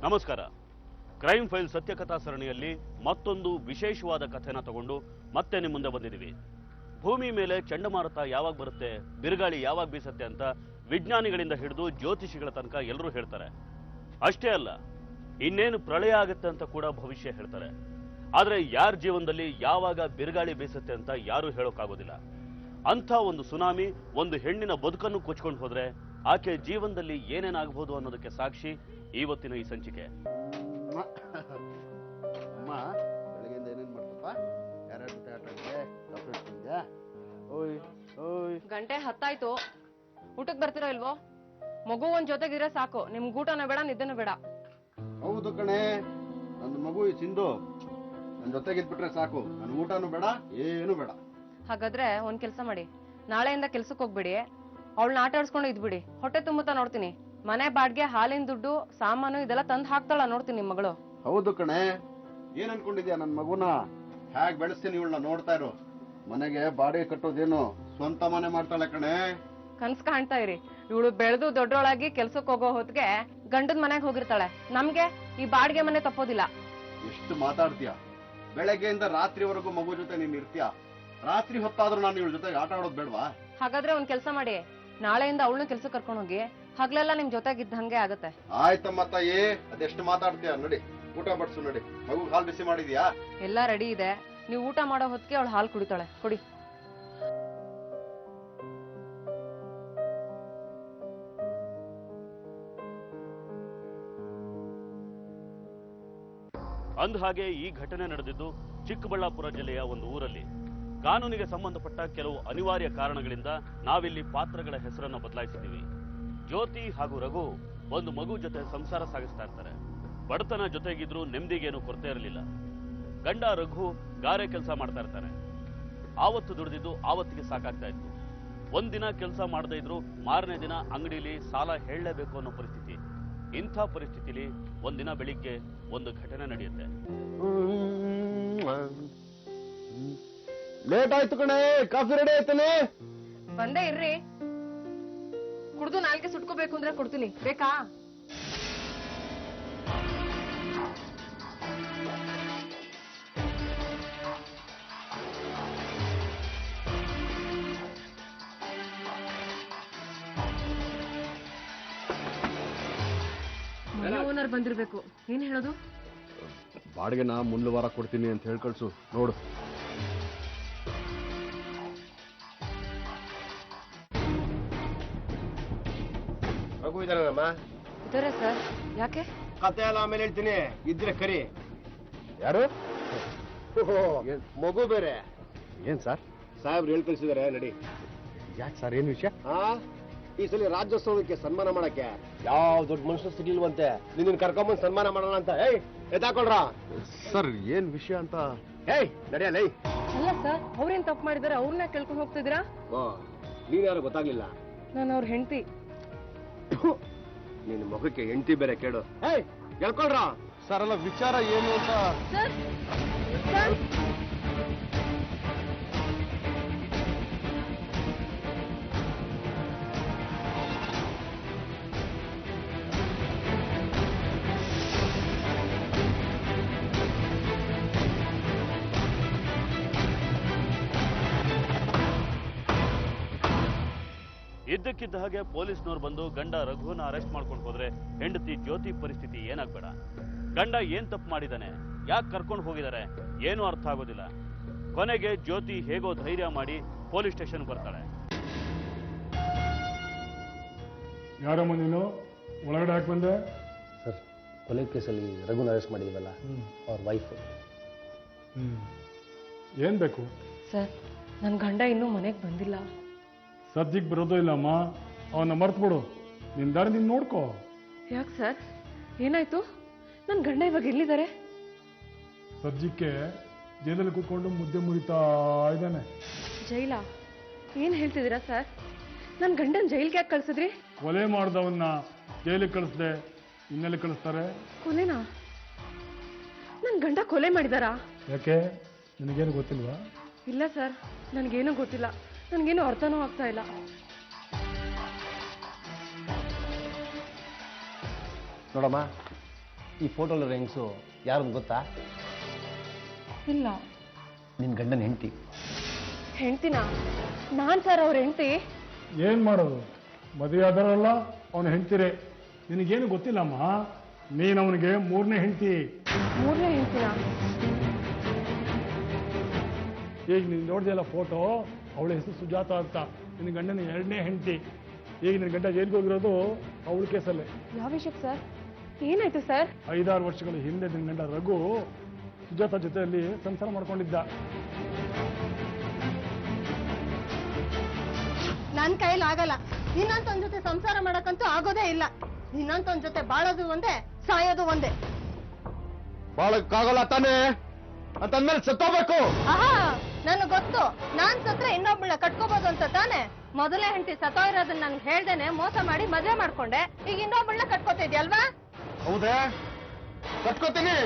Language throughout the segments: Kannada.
ನಮಸ್ಕಾರ. ಕ್ರೈಮ್ ಫೈಲ್ ಸತ್ಯಕಥಾ ಸರಣಿಯಲ್ಲಿ ಮತ್ತೊಂದು ವಿಶೇಷವಾದ ಕಥೆನ ತಗೊಂಡು ಮತ್ತೆ ನಿಮ್ಮ ಮುಂದೆ ಬಂದಿದ್ದೀವಿ. ಭೂಮಿ ಮೇಲೆ ಚಂಡಮಾರುತ ಯಾವಾಗ ಬರುತ್ತೆ, ಬಿರುಗಾಳಿ ಯಾವಾಗ ಬೀಸುತ್ತೆ ಅಂತ ವಿಜ್ಞಾನಿಗಳಿಂದ ಹಿಡಿದು ಜ್ಯೋತಿಷಿಗಳ ತನಕ ಎಲ್ಲರೂ ಹೇಳ್ತಾರೆ. ಅಷ್ಟೇ ಅಲ್ಲ, ಇನ್ನೇನು ಪ್ರಳಯ ಆಗುತ್ತೆ ಅಂತ ಕೂಡ ಭವಿಷ್ಯ ಹೇಳ್ತಾರೆ. ಆದರೆ ಯಾರ ಜೀವನದಲ್ಲಿ ಯಾವಾಗ ಬಿರುಗಾಳಿ ಬೀಸುತ್ತೆ ಅಂತ ಯಾರೂ ಹೇಳೋಕ್ಕಾಗೋದಿಲ್ಲ. ಅಂಥ ಒಂದು ಸುನಾಮಿ ಒಂದು ಹೆಣ್ಣಿನ ಬದುಕನ್ನು ಕೊಚ್ಕೊಂಡು ಹೋದ್ರೆ ಆಕೆ ಜೀವನದಲ್ಲಿ ಏನೇನಾಗಬಹುದು ಅನ್ನೋದಕ್ಕೆ ಸಾಕ್ಷಿ ಇವತ್ತಿನ ಈ ಸಂಚಿಕೆ. ಅಮ್ಮ ಬೆಳಗ್ಗೆಯಿಂದ ಏನೇನು ಮಾಡ್ತಪ್ಪ? ಯಾರ್ಯಾರ ಜೊತೆ ಆಟ ಆಡಿದೆ? ಚಾಕ್ಲೇಟ್ ತಿಂದ್ಯಾ? ಓಯ್ ಓಯ್ ಗಂಟೆ 10 ಆಯ್ತು. ಊಟಕ್ಕೆ ಬರ್ತೀರಾ ಇಲ್ವೋ? ಮಗು ಒಂದ್ ಜೊತೆಗಿದ್ರೆ ಸಾಕು. ನಿಮ್ಗೆ ಊಟನೂ ಬೇಡ, ನಿದ್ದೆನೂ ಬೇಡ. ಹೌದು ಕಣೆ, ನನ್ನ ಮಗು ಈ ಸಿಂಧು ನನ್ನ ಜೊತೆಗಿದ್ಬಿಟ್ರೆ ಸಾಕು. ನನ್ನ ಊಟನೂ ಬೇಡ, ಏನು ಬೇಡ. ಹಾಗಾದ್ರೆ ಒಂದ್ ಕೆಲ್ಸ ಮಾಡಿ, ನಾಳೆಯಿಂದ ಕೆಲ್ಸಕ್ಕೆ ಹೋಗ್ಬಿಡಿ. ಅವಳನ್ನ ಆಟ ಆಡ್ಸ್ಕೊಂಡು ಇದ್ಬಿಡಿ. ಹೊಟ್ಟೆ ತುಂಬುತ್ತಾ ನೋಡ್ತೀನಿ. ಮನೆ ಬಾಡ್ಗೆ, ಹಾಲಿನ ದುಡ್ಡು, ಸಾಮಾನು ಇದೆಲ್ಲ ತಂದು ಹಾಕ್ತಾಳ ನೋಡ್ತೀನಿ ನಿಮ್ ಮಗಳು. ಹೌದು ಕಣೆ, ಏನ್ ಅನ್ಕೊಂಡಿದ್ಯಾ? ನನ್ನ ಮಗುನ ಹೇಗ್ ಬೆಳೆಸ್ತೀನಿ ಇವಳನ್ನ ನೋಡ್ತಾ ಇರು. ಮನೆಗೆ ಬಾಡಿಗೆ ಕಟ್ಟೋದೇನು, ಸ್ವಂತ ಮನೆ ಮಾಡ್ತಾಳೆ ಕಣೆ. ಕನ್ಸ್ ಕಾಣ್ತಾ ಇರಿ. ಇವಳು ಬೆಳೆದು ದೊಡ್ಡೊಳಾಗಿ ಕೆಲ್ಸಕ್ಕೆ ಹೋಗೋ ಹೊತ್ತಿಗೆ ಗಂಡದ ಮನೆಗೆ ಹೋಗಿರ್ತಾಳೆ. ನಮ್ಗೆ ಈ ಬಾಡಿಗೆ ಮನೆ ತಪ್ಪೋದಿಲ್ಲ. ಎಷ್ಟು ಮಾತಾಡ್ತೀಯ? ಬೆಳಗ್ಗೆಯಿಂದ ರಾತ್ರಿವರೆಗೂ ಮಗು ಜೊತೆ ನೀನ್ ಇರ್ತೀಯ. ರಾತ್ರಿ ಹೊತ್ತಾದ್ರೂ ನಾನು ಇವಳ ಜೊತೆ ಆಟ ಆಡೋದು ಬೇಡವಾ? ಹಾಗಾದ್ರೆ ಒಂದ್ ಕೆಲ್ಸ ಮಾಡಿ, ನಾಳೆಯಿಂದ ಅವಳನ್ನ ಕೆಲ್ಸಕ್ಕೆ ಕರ್ಕೊಂಡು ಹೋಗಿ. ಹಗ್ಲೆಲ್ಲ ನಿಮ್ ಜೊತೆಗಿದ್ದ ಹಂಗೆ ಆಗತ್ತೆ. ಆಯ್ತಮ್ಮ ತಾಯಿ, ಅದೆಷ್ಟು ಮಾತಾಡ್ತೀಯ. ನಡಿ ಊಟ ಬಡ್ಸು. ನಡಿ, ಮಗು ಹಾಲು ಬಿಸಿ ಮಾಡಿದ್ಯಾ? ಎಲ್ಲಾ ರೆಡಿ ಇದೆ. ನೀವು ಊಟ ಮಾಡೋ ಹೊತ್ತಿಗೆ ಅವಳು ಹಾಲು ಕುಡಿತಾಳೆ. ಕುಡಿ. ಅಂದ ಹಾಗೆ ಈ ಘಟನೆ ನಡೆದಿದ್ದು ಚಿಕ್ಕಬಳ್ಳಾಪುರ ಜಿಲ್ಲೆಯ ಒಂದು ಊರಲ್ಲಿ. ಕಾನೂನಿಗೆ ಸಂಬಂಧಪಟ್ಟ ಕೆಲವು ಅನಿವಾರ್ಯ ಕಾರಣಗಳಿಂದ ನಾವಿಲ್ಲಿ ಪಾತ್ರಗಳ ಹೆಸರನ್ನು ಬದಲಾಯಿಸಿದ್ದೀವಿ. ಜ್ಯೋತಿ ಹಾಗೂ ರಘು ಒಂದು ಮಗು ಜೊತೆ ಸಂಸಾರ ಸಾಗಿಸ್ತಾ ಇರ್ತಾರೆ. ಬಡತನ ಜೊತೆಗಿದ್ರು ನೆಮ್ಮದಿಗೇನು ಕೊರತೆ ಇರಲಿಲ್ಲ. ಗಂಡ ರಘು ಗಾರೆ ಕೆಲಸ ಮಾಡ್ತಾ ಇರ್ತಾನೆ. ಆವತ್ತು ದುಡಿದಿದ್ದು ಆವತ್ತಿಗೆ ಸಾಕಾಗ್ತಾ ಇತ್ತು. ಒಂದಿನ ಕೆಲಸ ಮಾಡದೇ ಇದ್ರು ಮಾರನೇ ದಿನ ಅಂಗಡಿಲಿ ಸಾಲ ಹೇಳಲೇಬೇಕು ಅನ್ನೋ ಪರಿಸ್ಥಿತಿ. ಇಂಥ ಪರಿಸ್ಥಿತಿಲಿ ಒಂದಿನ ಬೆಳಿಗ್ಗೆ ಒಂದು ಘಟನೆ ನಡೆಯುತ್ತೆ. ಲೇಟ್ ಆಯ್ತು ಕಣೆ, ಕಾಫಿ ರೆಡಿ ಆಯ್ತಾನೆ? ಬಂದೇ ಇರ್ರಿ. ಕುಡ್ದು ನಾಲ್ಗೆ ಸುಟ್ಕೋಬೇಕು ಅಂದ್ರೆ ಕೊಡ್ತೀನಿ, ಬೇಕಾ? ಮನೆ ಓನರ್ ಬಂದಿರ್ಬೇಕು. ಏನ್ ಹೇಳೋದು? ಬಾಡಿಗೆನ ಮುಂದೆ ವಾರ ಕೊಡ್ತೀನಿ ಅಂತ ಹೇಳಿ ಕಳ್ಸು. ನೋಡು, ಮಗು ಇದಾರಮ್ಮ? ಇದಾರೆ ಸರ್. ಯಾಕೆ? ಕತೆ ಎಲ್ಲ ಆಮೇಲೆ ಹೇಳ್ತೀನಿ, ಇದ್ರೆ ಕರಿ. ಯಾರು? ಮಗು ಬೇರೆ. ಏನ್ ಸರ್? ಸಾಹೇಬ್ರು ಹೇಳ್ ಕಳ್ಸಿದಾರೆ, ನಡಿ. ಯಾಕೆ ಸರ್, ಏನ್ ವಿಷಯ? ಈ ಸಲ ರಾಜ್ಯೋತ್ಸವಕ್ಕೆ ಸನ್ಮಾನ ಮಾಡಕ್ಕೆ ಯಾವ ದೊಡ್ಡ ಮನುಷ್ಯರು ಸಿಗ್ಲಿಲ್ವಂತೆ. ನಿನ್ನ ಕರ್ಕೊಂಬಂದ್ ಸನ್ಮಾನ ಮಾಡೋಣ ಅಂತ. ಏಯ್ ಎತ್ತಾಕೊಳ್ರ ಸರ್, ಏನ್ ವಿಷಯ ಅಂತ? ಏಯ್ ನಡಿಯಲ್ಲ. ಅಲ್ಲ ಸರ್, ಅವ್ರೇನ್ ತಪ್ಪು ಮಾಡಿದಾರೆ? ಅವ್ರನ್ನ ಕೇಳ್ಕೊಂಡು ಹೋಗ್ತಿದ್ದೀರಾ? ನೀನ್ ಯಾರು ಗೊತ್ತಾಗ್ಲಿಲ್ಲ? ನಾನು ಅವ್ರ ಹೆಂಡತಿ. ನಿನ್ನ ಮಗಕ್ಕೆ ಹೆಂಡತಿ ಬೇರೆ ಕೇಳು. ಏಯ್ ಹೇಳ್ಕೊಳ್ರ. ಸರ್, ಅಲ್ಲ ವಿಚಾರ ಏನು ಅಂತ? ಸರ್ ಸರ್ ಇದ್ದಕ್ಕಿದ್ದ ಹಾಗೆ ಪೊಲೀಸ್ನವ್ರು ಬಂದು ಗಂಡ ರಘುನ ಅರೆಸ್ಟ್ ಮಾಡ್ಕೊಂಡು ಹೋದ್ರೆ ಹೆಂಡತಿ ಜ್ಯೋತಿ ಪರಿಸ್ಥಿತಿ ಏನಾಗ್ಬೇಡ. ಗಂಡ ಏನ್ ತಪ್ಪು ಮಾಡಿದಾನೆ, ಯಾಕೆ ಕರ್ಕೊಂಡು ಹೋಗಿದ್ದಾರೆ, ಏನೂ ಅರ್ಥ ಆಗೋದಿಲ್ಲ. ಕೊನೆಗೆ ಜ್ಯೋತಿ ಹೇಗೋ ಧೈರ್ಯ ಮಾಡಿ ಪೊಲೀಸ್ ಸ್ಟೇಷನ್ ಬರ್ತಾಳೆ. ಯಾರಮ್ಮ ನೀನು? ಒಳಗಡೆ ಹಾಕಿ ಬಂದೆ? ಸರ್, ಕೊಲೆ ಕೇಸಲ್ಲಿ ರಘುನ ಅರೆಸ್ಟ್ ಮಾಡಿದೀವಲ್ಲ, ಅವ್ರ ವೈಫ್. ಏನ್ ಬೇಕು? ಸರ್, ನನ್ನ ಗಂಡ ಇನ್ನೂ ಮನೆಗೆ ಬಂದಿಲ್ಲ. ಸದ್ಯಕ್ಕೆ ಬರೋದೇ ಇಲ್ಲಮ್ಮ. ಅವನ್ನ ಮರ್ತು ಬಿಡು. ನಿನ್ ದಾರಿ ನೀನ್ ನೋಡ್ಕೋ. ಯಾಕೆ ಸರ್, ಏನಾಯ್ತು? ನನ್ನ ಗಂಡ ಇವಾಗ ಎಲ್ಲಿದ್ದಾರೆ? ಸದ್ಯಕ್ಕೆ ಜೈಲಲ್ಲಿ ಕೂತ್ಕೊಂಡು ಮುದ್ದೆ ಮುರಿತಾ ಇದ್ದಾನೆ. ಜೈಲ? ಏನ್ ಹೇಳ್ತಿದ್ದೀರಾ ಸರ್? ನನ್ನ ಗಂಡನ ಜೈಲ್ಗೆ ಯಾಕೆ ಕಳ್ಸಿದ್ರಿ? ಕೊಲೆ ಮಾಡ್ದವನ್ನ ಜೈಲಿಗೆ ಕಳಿಸ್ದೆ ಇನ್ನೆಲ್ಲಿ ಕಳಿಸ್ತಾರೆ? ಕೊಲೆನಾ? ನನ್ನ ಗಂಡ ಕೊಲೆ ಮಾಡಿದಾರಾ? ಯಾಕೆ, ನಿನಗೇನು ಗೊತ್ತಿಲ್ವಾ? ಇಲ್ಲ ಸರ್, ನನಗೇನು ಗೊತ್ತಿಲ್ಲ. ನನಗೇನು ಅರ್ಥನೂ ಆಗ್ತಾ ಇಲ್ಲ. ನೋಡಮ್ಮ, ಈ ಫೋಟೋಲಿರೋ ಹೆಂಗಸು ಯಾರು ಗೊತ್ತಾ? ಇಲ್ಲ. ನಿನ್ನ ಗಂಡನ ಹೆಂಡತಿ. ಹೆಂಡ್ತಿನ? ನಾನ್ ಸರ್ ಅವ್ರ ಹೆಂಡ್ತಿ. ಏನ್ ಮಾಡೋದು, ಮದುವೆ ಆದರಲ್ಲ ಅವನ ಹೆಂಡ್ತಿರೇ. ನಿನಗೇನು ಗೊತ್ತಿಲ್ಲಮ್ಮ, ನೀನು ಅವನಿಗೆ 3ನೇ ಹೆಂಡ್ತಿ. 3ನೇ ಹೆಂಡ್ತಿನ? ಈಗ ನೀನು ನೋಡಿದೆಯಲ್ಲ ಫೋಟೋ, ಅವಳ ಹೆಸರು ಸುಜಾತ ಅಂತ. ನಿನ್ನ ಗಂಡನ 2ನೇ ಹೆಂಡ್ತಿ. ಈಗ ನಿನ್ನ ಗಂಡ ಜೈಲ್ಗೆ ಹೋಗಿರೋದು ಅವಳ ಕೇಸಲ್ಲೇ. ಯಾವ ವಿಷಯಕ್ಕೆ ಸರ್? ಏನಾಯ್ತು ಸರ್? 5-6 ವರ್ಷಗಳ ಹಿಂದೆ ನಿನ್ನ ಗಂಡ ರಘು ಸುಜಾತ ಜೊತೆಯಲ್ಲಿ ಸಂಸಾರ ಮಾಡ್ಕೊಂಡಿದ್ದ. ನನ್ ಕೈಲಿ ಆಗಲ್ಲ. ನಿನ್ನಂತೊಂದ್ ಜೊತೆ ಸಂಸಾರ ಮಾಡಕ್ಕಂತೂ ಆಗೋದೇ ಇಲ್ಲ. ನಿನ್ನಂತೊಂದ್ ಜೊತೆ ಬಾಳೋದು ಒಂದೇ, ಸಾಯೋದು ಒಂದೇ. ಬಾಳಕ್ಕಾಗಲ್ಲ ತಾನೇ ಅಂತಂದ್ಮೇಲೆ ಸತ್ತೋಗ್ಬೇಕು. ಆಹಾ, ನನಗ್ ಗೊತ್ತು. ನಾನ್ ಸತ್ರೆ ಇನ್ನೊಬ್ಬಳ ಕಟ್ಕೋಬಹುದು ಅಂತ ತಾನೆ. ಮೊದಲೇ ಹೆಂಡತಿ ಸತ್ತೋಗಿರೋದನ್ನ ನನ್ಗೆ ಹೇಳ್ದೇನೆ ಮೋಸ ಮಾಡಿ ಮದ್ವೆ ಮಾಡ್ಕೊಂಡೆ. ಈಗ ಇನ್ನೊಬ್ಬಳನ್ನ ಕಟ್ಕೋತಿದ್ಯಲ್ವಾ? ಹೌದೇ? ಕಟ್ಕೋತೀನಿ.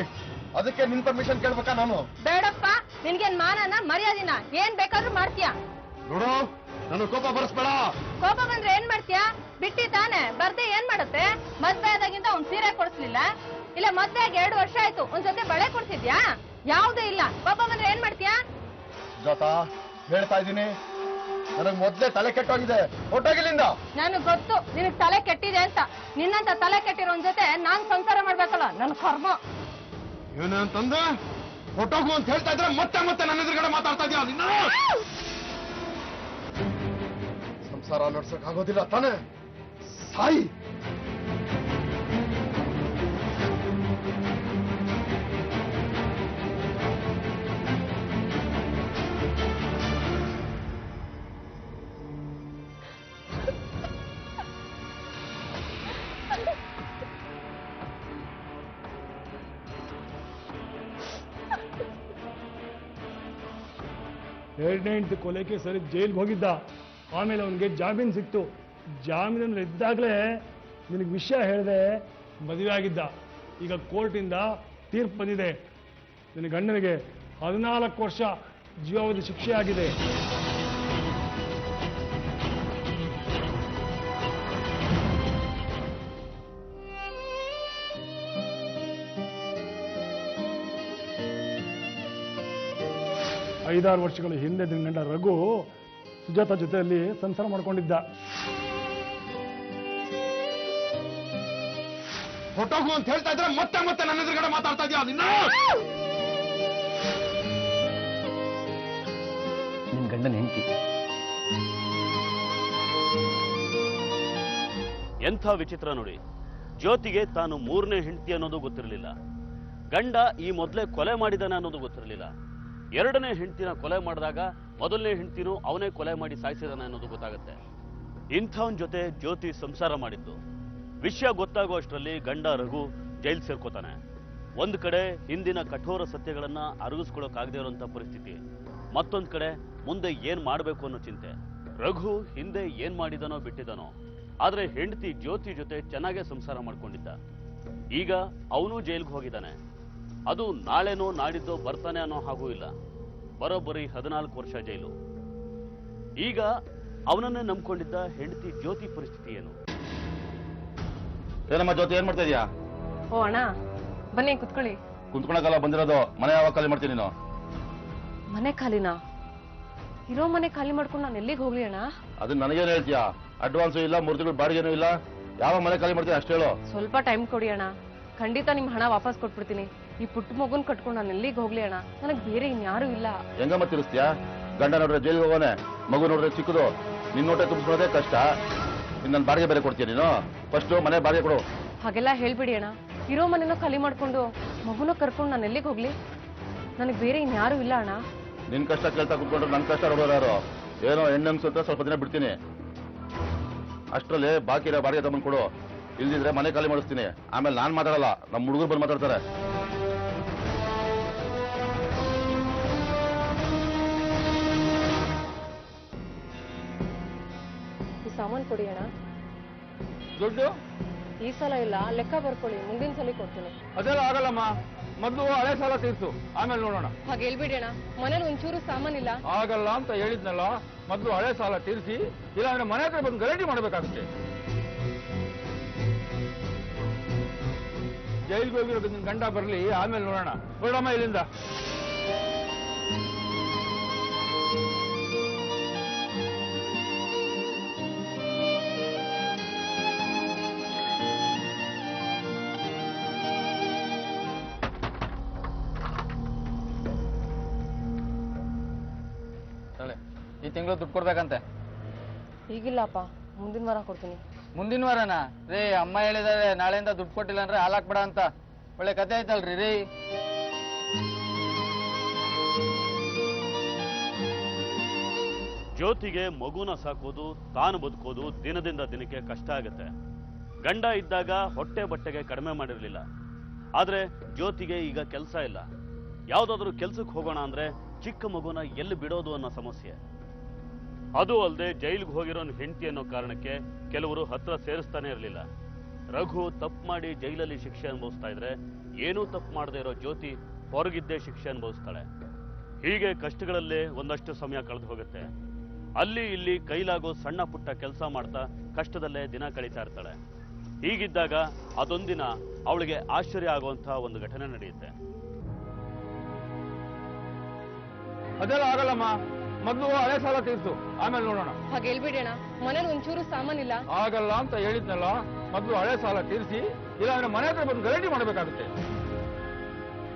ಅದಕ್ಕೆ ನಿನ್ ಪರ್ಮಿಷನ್ ಕೇಳ್ಬೇಕಾ ನಾನು? ಬೇಡಪ್ಪ, ನಿನ್ಗೇನ್ ಮಾನನ ಮರ್ಯಾದಿನ ಏನ್ ಬೇಕಾದ್ರೂ ಮಾಡ್ತೀಯ. ನೋಡು, ನಾನು ಕೋಪ ಬರ್ಸ್ಬೇಡ. ಕೋಪ ಬಂದ್ರೆ ಏನ್ ಮಾಡ್ತೀಯ? ಬಿಟ್ಟಿ ತಾನೆ, ಬರ್ದೆ ಏನ್ ಮಾಡುತ್ತೆ? ಮದ್ವೆ ಆದಾಗಿಂದ ಒಂದ್ ಸೀರೆ ಕೊಡ್ಸ್ಲಿಲ್ಲ, ಇಲ್ಲ ಮದ್ವೆ ಆಗಿ 2 ವರ್ಷ ಆಯ್ತು ಒಂದ್ ಜೊತೆ ಬಳೆ ಕೊಡ್ಸಿದ್ಯಾ? ಯಾವ್ದು ಇಲ್ಲ. ಕೋಪ ಬಂದ್ರೆ ಏನ್ ಮಾಡ್ತೀಯ? ಜಾತ ಹೇಳ್ತಾ ಇದ್ದೀನಿ, ನನಗ್ ಮೊದ್ಲೇ ತಲೆ ಕೆಟ್ಟೋಗಿದೆ. ಹೊಟ್ಟೋಗಿಲ್ಲಿಂದ. ನನಗ್ ಗೊತ್ತು ನಿನಗ್ ತಲೆ ಕೆಟ್ಟಿದೆ ಅಂತ. ನಿನ್ನಂತ ತಲೆ ಕೆಟ್ಟಿರೋ ಜೊತೆ ನಾನ್ ಸಂಸಾರ ಮಾಡ್ಬೇಕಲ್ಲ, ನನ್ ಕರ್ಮ. ಏನಂತಂದ್ರೆ ಹೊಟ್ಟೋಗು ಅಂತ ಹೇಳ್ತಾ ಇದ್ರೆ ಮತ್ತೆ ಮತ್ತೆ ನನ್ನ ಎದುರುಗಡೆ ಮಾತಾಡ್ತಾ ಇದೀಯ. ನಿನ್ನ ಸಂಸಾರ ನಡ್ಸಕ್ ಆಗೋದಿಲ್ಲ ತಾನೆ? ಸಾಯಿ. ಎರಡನೇ ಹೆಂಡತಿ ಕೊಲೆ ಕೇಸಲ್ಲಿ ಜೈಲ್ಗೆ ಹೋಗಿದ್ದ. ಆಮೇಲೆ ಅವನಿಗೆ ಜಾಮೀನು ಸಿಕ್ತು. ಜಾಮೀನಲ್ಲಿ ಇದ್ದಾಗಲೇ ನಿನಗೆ ವಿಷಯ ಹೇಳಿದೆ ಮದುವೆ ಆಗಿದ್ದ. ಈಗ ಕೋರ್ಟಿಂದ ತೀರ್ಪು ಬಂದಿದೆ. ನಿನ್ನ ಗಂಡನಿಗೆ 14 ವರ್ಷ ಜೀವಾವಧಿ ಶಿಕ್ಷೆ ಆಗಿದೆ. ಐದಾರು ವರ್ಷಗಳ ಹಿಂದೆ ನಿನ್ನ ಗಂಡ ರಘು ಸುಜಾತ ಜೊತೆಯಲ್ಲಿ ಸಂಸಾರ ಮಾಡ್ಕೊಂಡಿದ್ದ. ಹೊಟ್ಟೋಗು ಅಂತ ಹೇಳ್ತಾ ಇದ್ರೆ ಮತ್ತೆ ಮತ್ತೆ ನನ್ನ ಎದುರುಗಡೆ ಮಾತಾಡ್ತಾ ಇದೀಯ. ನಿನ್ನ ಗಂಡನ ಹೆಂಡತಿ. ಎಂಥ ವಿಚಿತ್ರ ನೋಡಿ. ಜ್ಯೋತಿಗೆ ತಾನು 3ನೇ ಹೆಂಡತಿ ಅನ್ನೋದು ಗೊತ್ತಿರಲಿಲ್ಲ. ಗಂಡ ಈ ಮೊದಲೇ ಕೊಲೆ ಮಾಡಿದಾನೆ ಅನ್ನೋದು ಗೊತ್ತಿರಲಿಲ್ಲ. 2ನೇ ಹೆಂಡತಿನ ಕೊಲೆ ಮಾಡಿದಾಗ ಮೊದಲನೇ ಹೆಂಡತಿನೂ ಅವನೇ ಕೊಲೆ ಮಾಡಿ ಸಾಯಿಸಿದಾನೆ ಅನ್ನೋದು ಗೊತ್ತಾಗುತ್ತೆ. ಇಂಥವನ್ ಜೊತೆ ಜ್ಯೋತಿ ಸಂಸಾರ ಮಾಡಿದ್ದು. ವಿಷಯ ಗೊತ್ತಾಗುವಷ್ಟರಲ್ಲಿ ಗಂಡ ರಘು ಜೈಲ್ ಸೇರ್ಕೋತಾನೆ. ಒಂದ್ ಕಡೆ ಹಿಂದಿನ ಕಠೋರ ಸತ್ಯಗಳನ್ನ ಅರಗಿಸ್ಕೊಳ್ಳೋಕಾಗದೇ ಇರುವಂತ ಪರಿಸ್ಥಿತಿ, ಮತ್ತೊಂದ್ ಕಡೆ ಮುಂದೆ ಏನ್ ಮಾಡ್ಬೇಕು ಅನ್ನೋ ಚಿಂತೆ. ರಘು ಹಿಂದೆ ಏನ್ ಮಾಡಿದನೋ ಬಿಟ್ಟಿದನೋ, ಆದ್ರೆ ಹೆಂಡತಿ ಜ್ಯೋತಿ ಜೊತೆ ಚೆನ್ನಾಗೇ ಸಂಸಾರ ಮಾಡ್ಕೊಂಡಿದ್ದ. ಈಗ ಅವನು ಜೈಲ್ಗೆ ಹೋಗಿದ್ದಾನೆ. ಅದು ನಾಳೆನೋ ನಾಡಿದ್ದೋ ಬರ್ತಾನೆ ಅನ್ನೋ ಹಾಗೂ ಇಲ್ಲ. ಬರೋಬ್ಬರಿ 14 ವರ್ಷ ಜೈಲು. ಈಗ ಅವನನ್ನೇ ನಂಬ್ಕೊಂಡಿದ್ದ ಹೆಂಡತಿ ಜ್ಯೋತಿ ಪರಿಸ್ಥಿತಿ ಏನು? ಏನಮ್ಮ ಜ್ಯೋತಿ, ಏನ್ ಮಾಡ್ತಾ ಇದೀಯಾ? ಓ ಅಣ್ಣ, ಬನ್ನಿ ಕುತ್ಕೊಳ್ಳಿ. ಕುಂತ್ಕೊಳಕಲ್ಲ ಬಂದಿರೋದು, ಮನೆ ಯಾವಾಗ ಖಾಲಿ ಮಾಡ್ತೀನಿ ನೀನು? ಮನೆ ಖಾಲಿನಾ? ಇರೋ ಮನೆ ಖಾಲಿ ಮಾಡ್ಕೊಂಡು ನಾನು ಎಲ್ಲಿಗೆ ಹೋಗ್ಲಿ ಅಣ್ಣ? ಅದನ್ನ ನನಗೇನು ಹೇಳ್ತೀಯಾ? ಅಡ್ವಾನ್ಸು ಇಲ್ಲ, 3 ತಿಂಗಳು ಬಾಡಿಗೆನೂ ಇಲ್ಲ. ಯಾವ ಮನೆ ಖಾಲಿ ಮಾಡ್ತೀನಿ ಅಷ್ಟು ಹೇಳು. ಸ್ವಲ್ಪ ಟೈಮ್ ಕೊಡಿ ಅಣ್ಣ, ಖಂಡಿತ ನಿಮ್ ಹಣ ವಾಪಸ್ ಕೊಟ್ಬಿಡ್ತೀನಿ. ಈ ಪುಟ್ಟ ಮಗುನ್ ಕಟ್ಕೊಂಡು ನಾನು ಎಲ್ಲಿಗೆ ಹೋಗ್ಲಿ ಅಣ್ಣ? ನನಗ್ ಬೇರೆ ಇನ್ಯಾರು ಇಲ್ಲ. ಹೆಂಗಮ್ಮ ತಿರ್ಸ್ತೀಯಾ? ಗಂಡ ನೋಡ್ರೆ ಜೈಲಿಗೆ ಹೋಗೋನೆ, ಮಗು ನೋಡ್ರೆ ಚಿಕ್ಕದು. ನಿನ್ನ ನೋಟೆ ತುಂಬಿಸ್ಕೊಳ್ಳೋದೇ ಕಷ್ಟ. ನನ್ನ ಬಾಡಿಗೆ ಬೇರೆ ಕೊಡ್ತೀಯ ನೀನು? ಫಸ್ಟ್ ಮನೆ ಬಾಡಿಗೆ ಕೊಡು. ಹಾಗೆಲ್ಲ ಹೇಳ್ಬಿಡಿ ಅಣ್ಣ. ಇರೋ ಮನೆನೂ ಖಾಲಿ ಮಾಡ್ಕೊಂಡು ಮಗುನ ಕರ್ಕೊಂಡು ನಾನು ಎಲ್ಲಿಗೆ ಹೋಗ್ಲಿ? ನನಗ್ ಬೇರೆ ಇನ್ಯಾರು ಇಲ್ಲ ಅಣ್ಣ. ನಿನ್ ಕಷ್ಟ ಕೇಳ್ತಾ ಕುತ್ಕೊಂಡ್ರೆ ನನ್ನ ಕಷ್ಟ ನೋಡೋರು ಯಾರು? ಏನೋ ಹೆಣ್ಣಂಗ್ಸು ಅಂತ ಸ್ವಲ್ಪ ದಿನ ಬಿಡ್ತೀನಿ. ಅಷ್ಟರಲ್ಲಿ ಬಾಕಿ ಇರೋ ಬಾಡಿಗೆ ತಗೊಂಡು ಕೊಡು. ಇಲ್ದಿದ್ರೆ ಮನೆ ಖಾಲಿ ಮಾಡಿಸ್ತೀನಿ. ಆಮೇಲೆ ನಾನ್ ಮಾತಾಡಲ್ಲ, ನಮ್ಮ ಹುಡುಗರು ಬಂದು ಮಾತಾಡ್ತಾರೆ. ಈ ಸಾಮಾನು ಕೊಡಿ ಅಣ್ಣ. ದುಡ್ಡು ಈ ಸಲ ಇಲ್ಲ, ಲೆಕ್ಕ ಬರ್ಕೊಳ್ಳಿ, ಮುಂದಿನ ಸಲ ಕೊಡ್ತೀನಿ. ಅದೆಲ್ಲ ಆಗಲ್ಲಮ್ಮ, ಮೊದಲು ಹಳೆ ಸಾಲ ತೀರ್ಸು, ಆಮೇಲೆ ನೋಡೋಣ. ಹಾಗೆ ಹೇಳ್ಬಿಡಿ ಅಣ್ಣ, ಮನೇಲಿ ಒಂಚೂರು ಸಾಮಾನಿಲ್ಲ. ಆಗಲ್ಲ ಅಂತ ಹೇಳಿದ್ನಲ್ಲ, ಮೊದಲು ಹಳೆ ಸಾಲ ತೀರಿಸಿ, ಇಲ್ಲಾಂದ್ರೆ ಮನೆ ಹತ್ರ ಬಂದು ಗಲಾಟೆ ಮಾಡಬೇಕಾಗುತ್ತೆ. ಜೈಲಿಗೆ ಹೋಗಿರೋ ನಿನ್ ಗಂಡ ಬರ್ಲಿ, ಆಮೇಲೆ ನೋಡೋಣ. ಹೊರಡಮ್ಮ ಇಲ್ಲಿಂದ. ಈ ತಿಂಗಳು ದುಡ್ಡು ಕೊಡ್ಬೇಕಂತೆ. ಈಗಿಲ್ಲಪ್ಪ, ಮುಂದಿನ ವಾರ ಕೊಡ್ತೀನಿ. ಮುಂದಿನ ವಾರನಾ ರೀ? ಅಮ್ಮ ಹೇಳಿದಾರೆ ನಾಳೆಯಿಂದ ದುಡ್ಡು ಕೊಟ್ಟಿಲ್ಲ ಅಂದ್ರೆ ಹಾಲಾಕ್ಬೇಡ ಅಂತ. ಒಳ್ಳೆ ಕತೆ ಆಯ್ತಲ್ರಿ ರೀ. ಜ್ಯೋತಿಗೆ ಮಗುನ ಸಾಕೋದು, ತಾನು ಬದುಕೋದು ದಿನದಿಂದ ದಿನಕ್ಕೆ ಕಷ್ಟ ಆಗುತ್ತೆ. ಗಂಡ ಇದ್ದಾಗ ಹೊಟ್ಟೆ ಬಟ್ಟೆಗೆ ಕಡಿಮೆ ಮಾಡಿರಲಿಲ್ಲ. ಆದ್ರೆ ಜ್ಯೋತಿಗೆ ಈಗ ಕೆಲಸ ಇಲ್ಲ. ಯಾವುದಾದ್ರೂ ಕೆಲ್ಸಕ್ಕೆ ಹೋಗೋಣ ಅಂದ್ರೆ ಚಿಕ್ಕ ಮಗುನ ಎಲ್ಲಿ ಬಿಡೋದು ಅನ್ನೋ ಸಮಸ್ಯೆ. ಅದು ಅಲ್ಲದೆ ಜೈಲಿಗೆ ಹೋಗಿರೋ ಹೆಂಡತಿ ಅನ್ನೋ ಕಾರಣಕ್ಕೆ ಕೆಲವರು ಹತ್ರ ಸೇರಿಸ್ತಾನೆ ಇರಲಿಲ್ಲ. ರಘು ತಪ್ಪು ಮಾಡಿ ಜೈಲಲ್ಲಿ ಶಿಕ್ಷೆ ಅನುಭವಿಸ್ತಾ ಇದ್ರೆ, ಏನೂ ತಪ್ಪು ಮಾಡದೇ ಇರೋ ಜ್ಯೋತಿ ಹೊರಗಿದ್ದೇ ಶಿಕ್ಷೆ ಅನುಭವಿಸ್ತಾಳೆ. ಹೀಗೆ ಕಷ್ಟಗಳಲ್ಲೇ ಒಂದಷ್ಟು ಸಮಯ ಕಳೆದು ಹೋಗುತ್ತೆ. ಅಲ್ಲಿ ಇಲ್ಲಿ ಕೈಲಾಗೋ ಸಣ್ಣ ಪುಟ್ಟ ಕೆಲಸ ಮಾಡ್ತಾ ಕಷ್ಟದಲ್ಲೇ ದಿನ ಕಳೀತಾ ಇರ್ತಾಳೆ. ಹೀಗಿದ್ದಾಗ ಅದೊಂದಿನ ಅವಳಿಗೆ ಆಶ್ಚರ್ಯ ಆಗುವಂತಹ ಒಂದು ಘಟನೆ ನಡೆಯುತ್ತೆ. ಅದೆಲ್ಲ ಆಗಲ್ಲಮ್ಮ, ಮೊದಲು ಹಳೆ ಸಾಲ ತೀರ್ಸು, ಆಮೇಲೆ ನೋಡೋಣ. ಹಾಗೆ ಹೇಳ್ಬಿಡಿ ಅಣ್ಣ, ಮನೇಲಿ ಒಂಚೂರು ಸಾಮಾನಿಲ್ಲ. ಆಗಲ್ಲ ಅಂತ ಹೇಳಿದ್ನಲ್ಲ, ಮೊದಲು ಹಳೆ ಸಾಲ ತೀರಿಸಿ, ಇಲ್ಲಾಂದ್ರೆ ಮನೆ ಹತ್ರ ಬಂದು ಗಲಾಟೆ ಮಾಡಬೇಕಾಗುತ್ತೆ.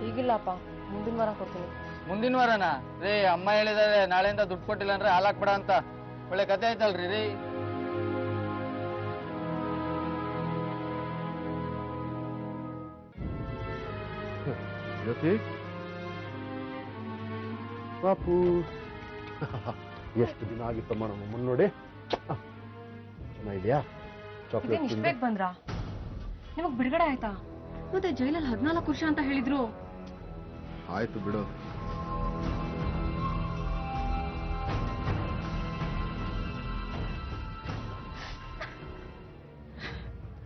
ಈಗಿಲ್ಲಪ್ಪ, ಮುಂದಿನ ವಾರ ಕೊಡ್ತೀನಿ. ಮುಂದಿನ ವಾರನಾ ರೀ? ಅಮ್ಮ ಹೇಳಿದಾರೆ ನಾಳೆಯಿಂದ ದುಡ್ಡು ಕೊಟ್ಟಿಲ್ಲ ಅಂದ್ರೆ ಹಾಲಾಕ್ಬೇಡ ಅಂತ. ಒಳ್ಳೆ ಕತೆ ಆಯ್ತಲ್ರಿ ರೀ. ಜ್ಯೋತಿ ಪಾಪು, ಎಷ್ಟು ದಿನ ಆಗಿತ್ತಮ್ಮ ನಮ್ಮ ನೋಡಿ. ಚೆನ್ನಾಗಿದ್ಯಾ? ಚಾಕ್ಲೇಟ್ ಇಷ್ಟು ಬೇಗ ಬಂದ್ರಾ? ನಿಮಗ್ ಬಿಡುಗಡೆ ಆಯ್ತಾ? ಮತ್ತೆ ಜೈಲಲ್ಲಿ 14 ವರ್ಷ ಅಂತ ಹೇಳಿದ್ರು. ಆಯ್ತು ಬಿಡು.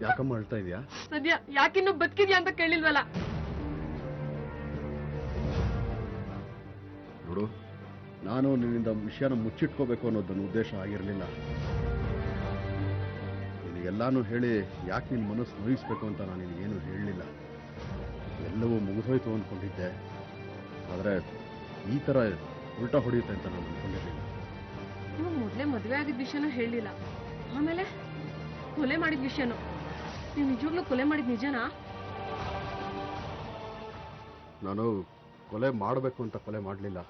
ಯಾಕಮ್ಮ ಅಳ್ತಾ ಇದೀಯಾ? ಸದ್ಯ ಯಾಕಿನ್ನು ಬದುಕಿದ್ಯಾ ಅಂತ ಕೇಳಿಲ್ವಲ್ಲ. ನೋಡು, ನಾನು ನಿನ್ನಿಂದ ವಿಷಯನ ಮುಚ್ಚಿಟ್ಕೋಬೇಕು ಅನ್ನೋದು ನನ್ನ ಉದ್ದೇಶ ಆಗಿರಲಿಲ್ಲ. ನಿನಗೆಲ್ಲಾನು ಹೇಳಿ ಯಾಕೆ ನಿನ್ನ ಮನಸ್ಸು ನೋಯಿಸ್ಬೇಕು ಅಂತ ನಾನು ನಿನಗೇನು ಹೇಳಲಿಲ್ಲ. ಎಲ್ಲವೂ ಮುಗಿದೋಯ್ತು ಅಂದ್ಕೊಂಡಿದ್ದೆ. ಆದರೆ ಈ ಥರ ಉಲ್ಟಾ ಹೊಡೆಯುತ್ತೆ ಅಂತ ನಾನು ಅಂದ್ಕೊಂಡಿರಲಿಲ್ಲ. ನಿಮಗೆ ಮೊದಲೇ ಮದುವೆ ಆಗಿದ್ದ ವಿಷಯನೂ ಹೇಳಲಿಲ್ಲ. ಆಮೇಲೆ ಕೊಲೆ ಮಾಡಿದ ವಿಷಯನೂ. ನೀವು ನಿಜವಾಗ್ಲೂ ಕೊಲೆ ಮಾಡಿದ ನಿಜನಾ? ನಾನು ಕೊಲೆ ಮಾಡಬೇಕು ಅಂತ ಕೊಲೆ ಮಾಡಲಿಲ್ಲ.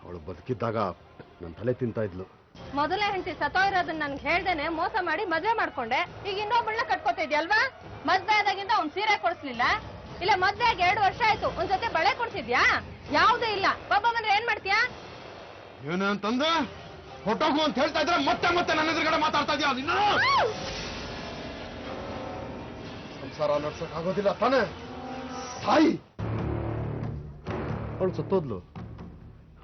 ಅವಳು ಬದುಕಿದ್ದಾಗ ನನ್ನ ತಲೆ ತಿಂತಾ ಇದ್ಲು. ಮೊದಲೇ ಹೆಂಡತಿ ಸತ್ತೋಗಿರೋದನ್ನ ನನ್ಗೆ ಹೇಳ್ದೇನೆ ಮೋಸ ಮಾಡಿ ಮದ್ವೆ ಮಾಡ್ಕೊಂಡೆ. ಈಗ ಇನ್ನೊಬ್ಬಳನ್ನ ಕಟ್ಕೋತಿದ್ಯಲ್ವಾ? ಮದ್ವೆ ಆದಾಗಿಂದ ಅವ್ನ್ ಸೀರೆ ಕೊಡ್ಸ್ಲಿಲ್ಲ. ಇಲ್ಲ ಮದ್ವೆ ಆಗಿ 2 ವರ್ಷ ಆಯ್ತು, ಒಂದ್ ಜೊತೆ ಬಳೆ ಕೊಡ್ಸಿದ್ಯಾ? ಯಾವುದೇ ಇಲ್ಲ. ಒಬ್ಬ ಬಂದ್ರೆ ಏನ್ ಮಾಡ್ತೀಯಾ? ಏನು ಅಂತಂದ್ರೆ ಹೊಟ್ಟೋಗು ಅಂತ ಹೇಳ್ತಾ ಇದ್ರೆ ಮತ್ತೆ ಮತ್ತೆ ನನ್ನ ಎದುರುಗಡೆ ಮಾತಾಡ್ತಾ ಇದೆಯಾ? ಸಂಸಾರ ನಡ್ಸಕ್ ಆಗೋದಿಲ್ಲ ತಾನೆ? ತಾಯಿ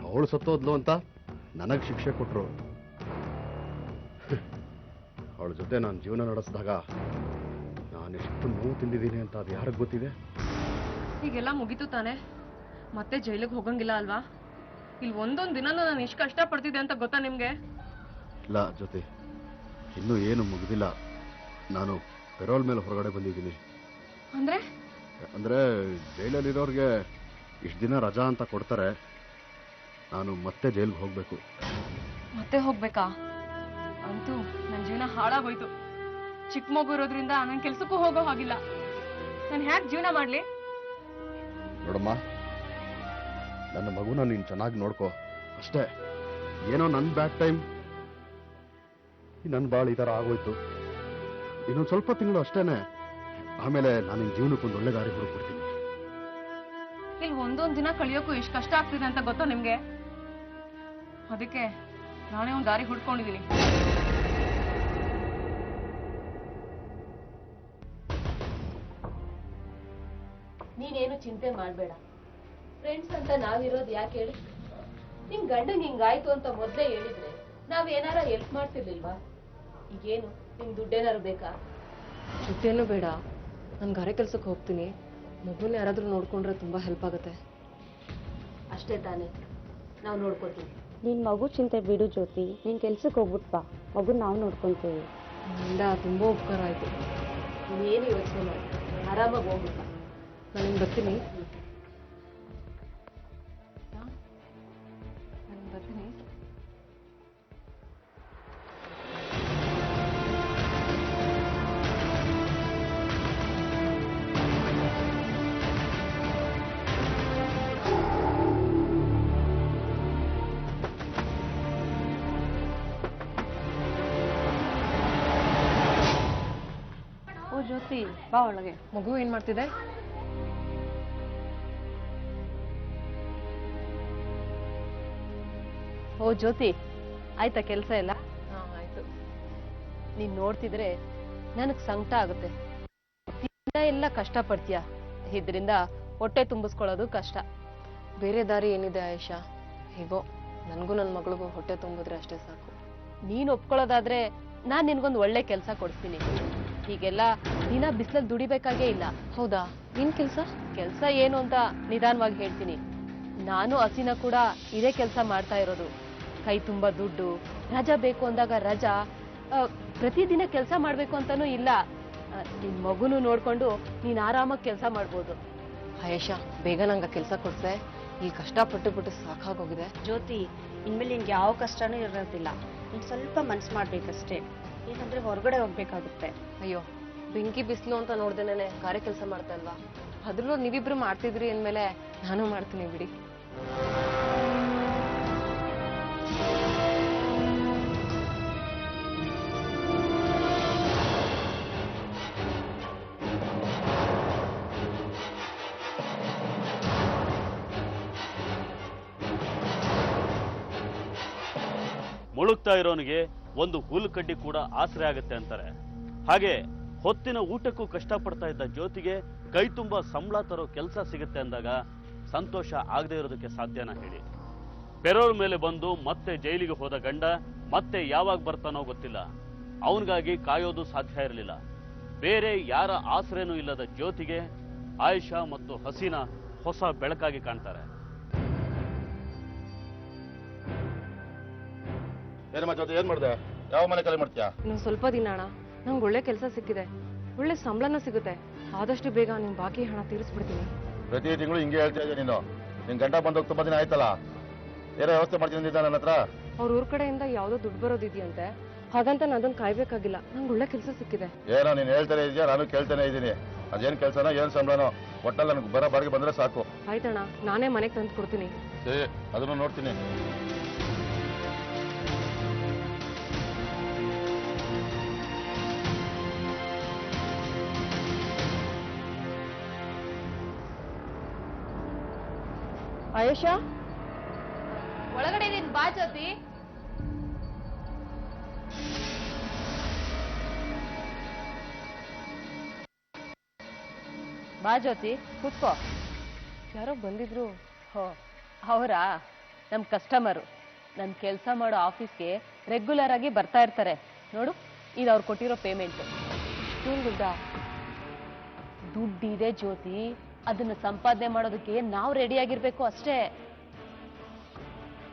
ಅವಳು ಸತ್ತೋದ್ಲು ಅಂತ ನನಗ್ ಶಿಕ್ಷೆ ಕೊಟ್ರು. ಅವಳ ಜೊತೆ ನಾನು ಜೀವನ ನಡೆಸಿದಾಗ ನಾನೆಷ್ಟು ನೋವು ತಿಂದಿದ್ದೀನಿ ಅಂತ ಅದು ಯಾರಿಗೆ ಗೊತ್ತಿದೆ? ಹೀಗೆಲ್ಲ ಮುಗೀತು ತಾನೆ? ಮತ್ತೆ ಜೈಲಿಗೆ ಹೋಗಂಗಿಲ್ಲ ಅಲ್ವಾ? ಇಲ್ಲಿ ಒಂದೊಂದ್ ದಿನ ನಾನು ಎಷ್ಟು ಕಷ್ಟ ಪಡ್ತಿದ್ದೆ ಅಂತ ಗೊತ್ತಾ ನಿಮ್ಗೆ? ಇಲ್ಲ ಜೊತೆ, ಇನ್ನೂ ಏನು ಮುಗಿದಿಲ್ಲ. ನಾನು ಪೆರೋಲ್ ಮೇಲೆ ಹೊರಗಡೆ ಬಂದಿದ್ದೀನಿ. ಅಂದ್ರೆ ಜೈಲಲ್ಲಿರೋರ್ಗೆ ಇಷ್ಟು ದಿನ ರಜಾ ಅಂತ ಕೊಡ್ತಾರೆ. ನಾನು ಮತ್ತೆ ಜೈಲಿಗೆ ಹೋಗ್ಬೇಕು. ಮತ್ತೆ ಹೋಗ್ಬೇಕಾ? ಅಂತೂ ನನ್ನ ಜೀವನ ಹಾಳಾಗೋಯ್ತು. ಚಿಕ್ಕ ಮಗು ಇರೋದ್ರಿಂದ ನನ್ ಕೆಲ್ಸಕ್ಕೂ ಹೋಗೋ ಹಾಗಿಲ್ಲ. ನಾನು ಹ್ಯಾಕ್ ಜೀವನ ಮಾಡ್ಲಿ? ನೋಡಮ್ಮ, ನನ್ನ ಮಗುನ ನೀನು ಚೆನ್ನಾಗಿ ನೋಡ್ಕೋ ಅಷ್ಟೇ. ಏನೋ ನನ್ನ ಬ್ಯಾಡ್ ಟೈಮ್, ನನ್ನ ಬಾಳು ಈ ಥರ ಆಗೋಯ್ತು. ಇನ್ನೊಂದು ಸ್ವಲ್ಪ ತಿಂಗಳು ಅಷ್ಟೇನೆ, ಆಮೇಲೆ ನಾನು ನಿನ್ನ ಜೀವನಕ್ಕೊಂದು ಒಳ್ಳೆ ದಾರಿ ಹುಡುಕ್ಬಿಡ್ತೀನಿ. ಇಲ್ಲಿ ಒಂದೊಂದ್ ದಿನ ಕಳಿಯೋಕ್ಕೂ ಎಷ್ಟು ಕಷ್ಟ ಆಗ್ತಿದೆ ಅಂತ ಗೊತ್ತಾ ನಿಮ್ಗೆ? ಅದಕ್ಕೆ ನಾನೇ ಒಂದು ದಾರಿ ಹುಡ್ಕೊಂಡಿದ್ದೀನಿ. ನೀನೇನು ಚಿಂತೆ ಮಾಡ್ಬೇಡ. ಫ್ರೆಂಡ್ಸ್ ಅಂತ ನಾವಿರೋದು ಯಾಕೆ ಹೇಳಿ? ನಿಮ್ ಗಂಡಂಗ್ ಹಿಂಗಾಯ್ತು ಅಂತ ಮೊದ್ಲೇ ಹೇಳಿದ್ರೆ ನಾವೇನಾರ ಹೆಲ್ಪ್ ಮಾಡ್ತಿರ್ಲಿಲ್ವಾ? ಈಗೇನು ನಿಮ್ ದುಡ್ಡೇನಾರು ಬೇಕಾ? ದುಡ್ಡೇನು ಬೇಡ, ನಾನು ಗಾರೆ ಕೆಲ್ಸಕ್ಕೆ ಹೋಗ್ತೀನಿ. ಮಗುನ ಯಾರಾದ್ರೂ ನೋಡ್ಕೊಂಡ್ರೆ ತುಂಬಾ ಹೆಲ್ಪ್ ಆಗುತ್ತೆ. ಅಷ್ಟೇ ತಾನೇ, ನಾವು ನೋಡ್ಕೊತೀವಿ. ನೀನ್ ಮಗು ಚಿಂತೆ ಬಿಡು ಜ್ಯೋತಿ, ನೀನ್ ಕೆಲ್ಸಕ್ಕೆ ಹೋಗ್ಬಿಟ್ ಬಾ, ಮಗು ನಾವು ನೋಡ್ಕೊಂತೀವಿ. ತುಂಬಾ ಉಪಕಾರ ಆಯ್ತು. ನೀನೇನು ಯೋಚನೆ ಮಾಡಿ ಆರಾಮಾಗಿ ಹೋಗ್ಬಿಟ್ಟ. ನಾನು ಬರ್ತೀನಿ. ನಾನು ಬರ್ತೀನಿ. ಓ ಜ್ಯೋತಿ, ಬಾ ಒಳಗೆ. ಮಗು ಏನ್ ಮಾಡ್ತಿದೆ? ಓ ಜ್ಯೋತಿ, ಆಯ್ತಾ ಕೆಲಸ ಎಲ್ಲ? ಹಾ ಆಯ್ತು. ನೀನ್ ನೋಡ್ತಿದ್ರೆ ನನಗ್ ಸಂಕಟ ಆಗುತ್ತೆ. ದಿನ ಎಲ್ಲ ಕಷ್ಟ ಪಡ್ತೀಯ, ಇದ್ರಿಂದ ಹೊಟ್ಟೆ ತುಂಬಿಸ್ಕೊಳ್ಳೋದು ಕಷ್ಟ. ಬೇರೆ ದಾರಿ ಏನಿದೆ ಆಯೇಷಾ? ಹೇಗೋ ನನ್ಗೂ ನನ್ನ ಮಗಳಿಗೂ ಹೊಟ್ಟೆ ತುಂಬಿದ್ರೆ ಅಷ್ಟೇ ಸಾಕು. ನೀನ್ ಒಪ್ಕೊಳ್ಳೋದಾದ್ರೆ ನಾನ್ ನಿನ್ಗೊಂದು ಒಳ್ಳೆ ಕೆಲಸ ಕೊಡಿಸ್ತೀನಿ. ಹೀಗೆಲ್ಲ ದಿನ ಬಿಸಿಲಲ್ಲಿ ದುಡಿಬೇಕಾಗೇ ಇಲ್ಲ. ಹೌದಾ? ಏನ್ ಕೆಲ್ಸ? ಕೆಲಸ ಏನು ಅಂತ ನಿಧಾನವಾಗಿ ಹೇಳ್ತೀನಿ. ನಾನು ಹಸಿನ ಕೂಡ ಇದೇ ಕೆಲಸ ಮಾಡ್ತಾ ಇರೋದು. ಕೈ ತುಂಬಾ ದುಡ್ಡು, ರಜಾ ಬೇಕು ಅಂದಾಗ ರಜಾ, ಪ್ರತಿದಿನ ಕೆಲಸ ಮಾಡ್ಬೇಕು ಅಂತಾನೂ ಇಲ್ಲ. ನಿನ್ ಮಗುನು ನೋಡ್ಕೊಂಡು ನೀನ್ ಆರಾಮಾಗಿ ಕೆಲಸ ಮಾಡ್ಬೋದು. ಆಯೇಷಾ, ಬೇಗ ನಂಗೆ ಕೆಲಸ ಕೊಡ್ಸೆ. ಈ ಕಷ್ಟಪಟ್ಟು ಸಾಕಾಗೋಗಿದೆ. ಜ್ಯೋತಿ, ಇನ್ಮೇಲೆ ನಿನ್ಗೆ ಯಾವ ಕಷ್ಟನೂ ಇರೋದಿಲ್ಲ. ನೀನು ಸ್ವಲ್ಪ ಮನ್ಸು ಮಾಡ್ಬೇಕಷ್ಟೇ. ಏನಂದ್ರೆ ಹೊರಗಡೆ ಹೋಗ್ಬೇಕಾಗುತ್ತೆ. ಅಯ್ಯೋ, ಬೆಂಕಿ ಬಿಸಿಲು ಅಂತ ನೋಡ್ದೇನೆ ಗಾರೆ ಕೆಲಸ ಮಾಡ್ತಾ ಇಲ್ವಾ? ಅದ್ರಲ್ಲೂ ನೀವಿಬ್ರು ಮಾಡ್ತಿದ್ರಿ ಅಂದ್ಮೇಲೆ ನಾನು ಮಾಡ್ತೀನಿ ಬಿಡಿ. ಮುಳುಗ್ತಾ ಇರೋನಿಗೆ ಒಂದು ಹುಲ್ಕಡ್ಡಿ ಕೂಡ ಆಸರೆ ಆಗುತ್ತೆ ಅಂತಾರೆ. ಹಾಗೆ ಹೊತ್ತಿನ ಊಟಕ್ಕೂ ಕಷ್ಟಪಡ್ತಾ ಇದ್ದ ಜ್ಯೋತಿಗೆ ಕೈ ತುಂಬ ಸಂಬಳ ತರೋ ಕೆಲಸ ಸಿಗುತ್ತೆ ಅಂದಾಗ ಸಂತೋಷ ಆಗದೆ ಇರೋದಕ್ಕೆ ಸಾಧ್ಯನಾ ಹೇಳಿ? ಪೆರೋಲ್ ಮೇಲೆ ಬಂದು ಮತ್ತೆ ಜೈಲಿಗೆ ಹೋದ ಗಂಡ ಮತ್ತೆ ಯಾವಾಗ ಬರ್ತಾನೋ ಗೊತ್ತಿಲ್ಲ. ಅವನಿಗಾಗಿ ಕಾಯೋದು ಸಾಧ್ಯ ಇರಲಿಲ್ಲ. ಬೇರೆ ಯಾರ ಆಸರೆನೂ ಇಲ್ಲದ ಜ್ಯೋತಿಗೆ ಆಯೇಷಾ ಮತ್ತು ಹಸೀನಾ ಹೊಸ ಬೆಳಕಾಗಿ ಕಾಣ್ತಾರೆ. ಏನಮ್ಮ ಜ್ಯೋತಿ, ಏನ್ ಮಾಡಿದೆ? ಯಾವ ಮನೆ ಖಾಲಿ ಮಾಡ್ತೀಯಾ? ಇನ್ನು ಸ್ವಲ್ಪ ದಿನ ಅಣ್ಣ, ನಂಗೆ ಒಳ್ಳೆ ಕೆಲಸ ಸಿಕ್ಕಿದೆ. ಒಳ್ಳೆ ಸಂಬಳನೂ ಸಿಗುತ್ತೆ. ಆದಷ್ಟು ಬೇಗ ನಿಮ್ ಬಾಕಿ ಹಣ ತೀರಿಸ್ಬಿಡ್ತೀನಿ. ಪ್ರತಿ ತಿಂಗಳು ಹಿಂಗೆ ಹೇಳ್ತಾ ಇದ್ದೆ ನೀನು. ನಿನ್ ಗಂಟ ಬಂದೋಗಿ ತುಂಬಾ ದಿನ ಆಯ್ತಲ್ಲ. ಏನೋ ವ್ಯವಸ್ಥೆ ಮಾಡ್ತೀನಿ ನನ್ನ ಹತ್ರ. ಅವ್ರ ಊರ್ ಕಡೆಯಿಂದ ಯಾವ್ದೋ ದುಡ್ಡು ಬರೋದಿದೆಯಂತೆ. ಹಾಗಂತ ನಾನು ಅದನ್ನ ಕಾಯ್ಬೇಕಾಗಿಲ್ಲ. ನಂಗೆ ಒಳ್ಳೆ ಕೆಲಸ ಸಿಕ್ಕಿದೆ. ಏನೋ ನೀನ್ ಹೇಳ್ತಾನೆ ಇದೆಯಾ, ನಾನು ಕೇಳ್ತಾನೆ ಇದ್ದೀನಿ. ಅದೇನ್ ಕೆಲ್ಸನೋ ಏನ್ ಸಂಬಳನೋ ಒಟ್ಟಲ್ಲ ನನಗೆ ಬರೋ ಬಾಡಿಗೆ ಬಂದ್ರೆ ಸಾಕು. ಆಯ್ತಣ್ಣ, ನಾನೇ ಮನೆಗೆ ತಂದು ಕೊಡ್ತೀನಿ. ಸರಿ, ಅದನ್ನು ನೋಡ್ತೀನಿ. ಆಯೇಷಾ, ಒಳಗಡೆ ಇದೀನಿ, ಬಾ ಜ್ಯೋತಿ. ಬಾ ಜ್ಯೋತಿ, ಕೂತ್ಕೋ. ಯಾರೋ ಬಂದಿದ್ರು. ಹೋ, ಅವರಾ? ನಮ್ ಕಸ್ಟಮರು. ನನ್ ಕೆಲಸ ಮಾಡೋ ಆಫೀಸ್ಗೆ ರೆಗ್ಯುಲರ್ ಆಗಿ ಬರ್ತಾ ಇರ್ತಾರೆ. ನೋಡು, ಇದು ಅವ್ರು ಕೊಟ್ಟಿರೋ ಪೇಮೆಂಟ್. ಏನ್ ದುಡ್ಡ? ದುಡ್ಡಿದೆ ಜ್ಯೋತಿ, ಅದನ್ನ ಸಂಪಾದನೆ ಮಾಡೋದಕ್ಕೆ ನಾವು ರೆಡಿ ಆಗಿರ್ಬೇಕು ಅಷ್ಟೇ.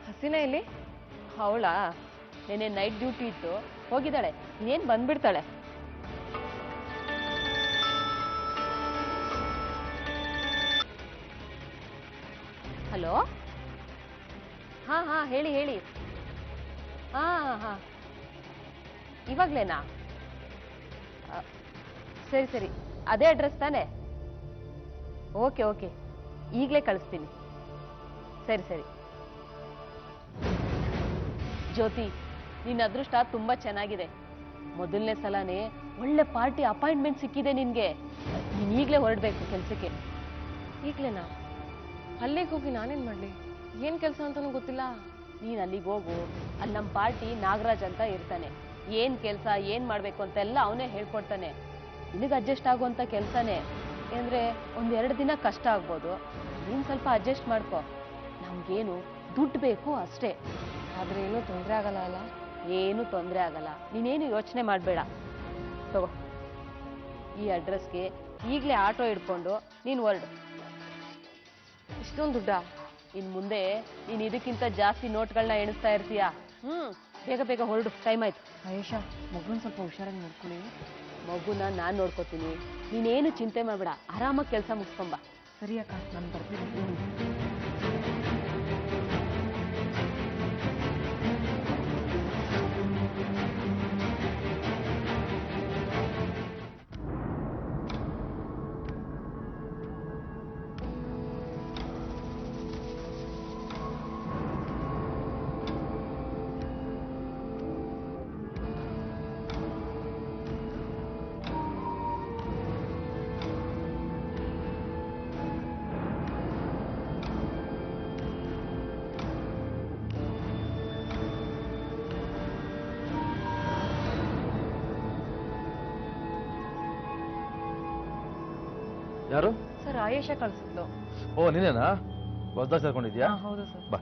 ಹಸೀನಾ ಇಲ್ಲಿ? ಅವಳಾ? ನೆನೆ ನೈಟ್ ಡ್ಯೂಟಿ ಇತ್ತು, ಹೋಗಿದ್ದಾಳೆ. ಇನ್ನೇನ್ ಬಂದ್ಬಿಡ್ತಾಳೆ. ಹಲೋ, ಹಾ ಹಾ, ಹೇಳಿ ಹೇಳಿ. ಹಾ ಹಾ, ಇವಾಗ್ಲೇನಾ? ಸರಿ ಸರಿ, ಅದೇ ಅಡ್ರೆಸ್ ತಾನೆ? ಓಕೆ ಓಕೆ, ಈಗಲೇ ಕಳಿಸ್ತೀನಿ. ಸರಿ ಸರಿ. ಜ್ಯೋತಿ, ನಿನ್ನ ಅದೃಷ್ಟ ತುಂಬಾ ಚೆನ್ನಾಗಿದೆ. ಮೊದಲನೇ ಸಲನೇ ಒಳ್ಳೆ ಪಾರ್ಟಿ ಅಪಾಯಿಂಟ್ಮೆಂಟ್ ಸಿಕ್ಕಿದೆ ನಿನ್ಗೆ. ನೀನ್ ಈಗಲೇ ಹೊರಡ್ಬೇಕು ಕೆಲ್ಸಕ್ಕೆ. ಈಗ್ಲೇನಾ? ಅಲ್ಲಿಗೆ ಹೋಗಿ ನಾನೇನ್ ಮಾಡ್ಲಿ? ಏನ್ ಕೆಲಸ ಅಂತಾನೂ ಗೊತ್ತಿಲ್ಲ. ನೀನ್ ಅಲ್ಲಿಗೆ ಹೋಗು. ಅಲ್ಲಿ ನಮ್ಮ ಪಾರ್ಟಿ ನಾಗರಾಜ್ ಅಂತ ಇರ್ತಾನೆ. ಏನ್ ಕೆಲಸ ಏನ್ ಮಾಡ್ಬೇಕು ಅಂತೆಲ್ಲ ಅವನೇ ಹೇಳ್ಕೊಡ್ತಾನೆ. ನಿನಗೆ ಅಡ್ಜಸ್ಟ್ ಆಗುವಂತ ಕೆಲಸನೇ. ಅಂದ್ರೆ ಒಂದೆರಡು ದಿನ ಕಷ್ಟ ಆಗ್ಬೋದು, ನೀನ್ ಸ್ವಲ್ಪ ಅಡ್ಜಸ್ಟ್ ಮಾಡ್ಕೊ. ನಮ್ಗೇನು ದುಡ್ಡು ಬೇಕು ಅಷ್ಟೇ. ಆದ್ರೆ ಏನೂ ತೊಂದರೆ ಆಗಲ್ಲ ಅಲ್ಲ? ಏನು ತೊಂದರೆ ಆಗಲ್ಲ, ನೀನೇನು ಯೋಚನೆ ಮಾಡಬೇಡ. ತಗೋ, ಈ ಅಡ್ರೆಸ್ಗೆ ಈಗಲೇ ಆಟೋ ಹಿಡ್ಕೊಂಡು ನೀನು ಹೊರಡು. ಇಷ್ಟೊಂದು ದುಡ್ಡ? ಇನ್ ಮುಂದೆ ನೀನು ಇದಕ್ಕಿಂತ ಜಾಸ್ತಿ ನೋಟ್ಗಳನ್ನ ಎಣಿಸ್ತಾ ಇರ್ತೀಯಾ? ಬೇಗ ಬೇಗ ಹೊರಡು, ಟೈಮ್ ಆಯ್ತು. ಆಯೇಷಾ, ಮಗುನ್ ಸ್ವಲ್ಪ ಹುಷಾರಾಗಿ ನೋಡ್ಕೊಳ್ಳಿ. ಮಗುನ ನಾನ್ ನೋಡ್ಕೋತೀನಿ, ನೀನೇನು ಚಿಂತೆ ಮಾಡ್ಬೇಡ, ಆರಾಮಾಗಿ ಕೆಲಸ ಮುಗಿಸ್ಕೊಂಬ. ಸರಿ ಅಕ್ಕ, ನಾನು ಬರ್ತೀನಿ. ಯಾರು? ಸರ್ ಆಯೇಷಾ ಕಳ್ಸಿದ್ಲು. ಓ ನೀನೇನಾ? ಹೊಸ್ದಾಗಿ ಸೇರ್ಕೊಂಡಿದ್ಯಾ? ಹೌದು ಸರ್. ಬಾ.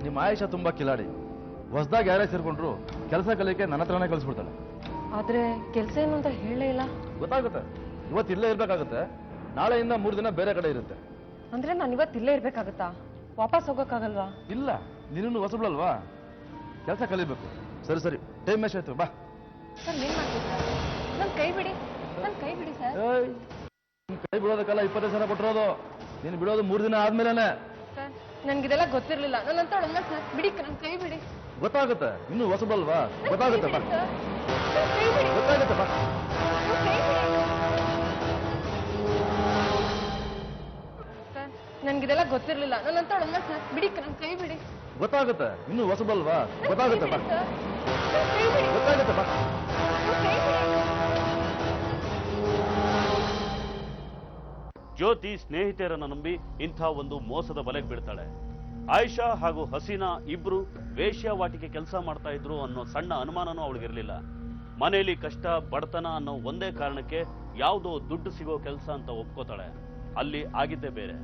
ನಿಮ್ಮ ಆಯೇಷಾ ತುಂಬಾ ಕಿಲಾಡಿ. ಹೊಸ್ದಾಗಿ ಯಾರೇ ಸೇರ್ಕೊಂಡ್ರು ಕೆಲಸ ಕಲಿಯಕ್ಕೆ ನನ್ನ ಹತ್ರನೇ ಕಲಿಸ್ಬಿಡ್ತಾಳೆ. ಆದ್ರೆ ಕೆಲಸ ಏನು ಅಂತ ಹೇಳೇ ಇಲ್ಲ. ಗೊತ್ತಾಗುತ್ತೆ. ಇವತ್ತು ಇಲ್ಲೇ ಇರ್ಬೇಕಾಗುತ್ತೆ, ನಾಳೆಯಿಂದ 3 ದಿನ ಬೇರೆ ಕಡೆ ಇರುತ್ತೆ. ಅಂದ್ರೆ ನಾನು ಇವತ್ತು ಇಲ್ಲೇ ಇರ್ಬೇಕಾಗತ್ತಾ? ವಾಪಸ್ ಹೋಗಕ್ಕಾಗಲ್ವಾ? ಇಲ್ಲ, ನೀನು ಹೊಸಬ್ಳಲ್ವಾ, ಕೆಲಸ ಕಲಿಬೇಕು. ಸರಿ ಸರಿ, ಟೈಮ್ ಎಷ್ಟಾಯ್ತು? ಬಾ. ಸರ್ ಏನ್ ಮಾಡ್ತಿದ್ದೀರಾ? ನನ್ ಕೈ ಬಿಡಿ, ನನ್ ಕೈ ಬಿಡಿ ಸರ್. ನಿನ್ ಕೈ ಬಿಡೋದಕ್ಕೆಲ್ಲ 25 ಸಾವಿರ ಕೊಟ್ಟಿರೋದು. ನೀನು ಬಿಡೋದು 3 ದಿನ ಆದ್ಮೇಲೆ. ಸರ್ ನನ್ಗಿದೆಲ್ಲ ಗೊತ್ತಿರ್ಲಿಲ್ಲ, ನನ್ನಂತ ಒಳ್ಳೆ ಸರ್ ಬಿಡಿ, ನನ್ ಕೈ ಬಿಡಿ. ಗೊತ್ತಾಗುತ್ತೆ, ಇನ್ನು ಹೊಸಬಲ್ವಾ, ಗೊತ್ತಾಗುತ್ತೆ. ಬಾ, ಗೊತ್ತಾಗುತ್ತೆ. ಬಾ. ಸರ್ ನನ್ಗಿದೆಲ್ಲ ಗೊತ್ತಿರ್ಲಿಲ್ಲ, ನನ್ನಂತ ಒಳ್ಳೆ ಸರ್ ಬಿಡಿ, ನನ್ ಕೈ ಬಿಡಿ. ಗೊತ್ತಾಗುತ್ತೆ, ಇನ್ನು ಹೊಸಬಲ್ವಾ, ಗೊತ್ತಾಗುತ್ತೆ. ಬಾ, ಗೊತ್ತಾಗುತ್ತೆ. ಬಾ. ಜ್ಯೋತಿ ಸ್ನೇಹಿತರನ್ನ ನಂಬಿ ಇಂಥ ಒಂದು ಮೋಸದ ಬಲೆಗೆ ಬೀಳ್ತಾಳೆ. ಆಯಿಷಾ ಹಾಗೂ ಹಸೀನಾ ಇಬ್ರು ವೇಶ್ಯಾವಾಟಿಕೆ ಕೆಲಸ ಮಾಡ್ತಾ ಇದ್ರು ಅನ್ನೋ ಸಣ್ಣ ಅನುಮಾನನೂ ಅವಳಿಗಿರ್ಲಿಲ್ಲ. ಮನೆಯಲ್ಲಿ ಕಷ್ಟ, ಬಡತನ ಅನ್ನೋ ಒಂದೇ ಕಾರಣಕ್ಕೆ ಯಾವುದೋ ದುಡ್ಡು ಸಿಗೋ ಕೆಲಸ ಅಂತ ಒಪ್ಕೋತಾಳೆ. ಅಲ್ಲಿ ಆಗಿದ್ದೇ ಬೇರೆ.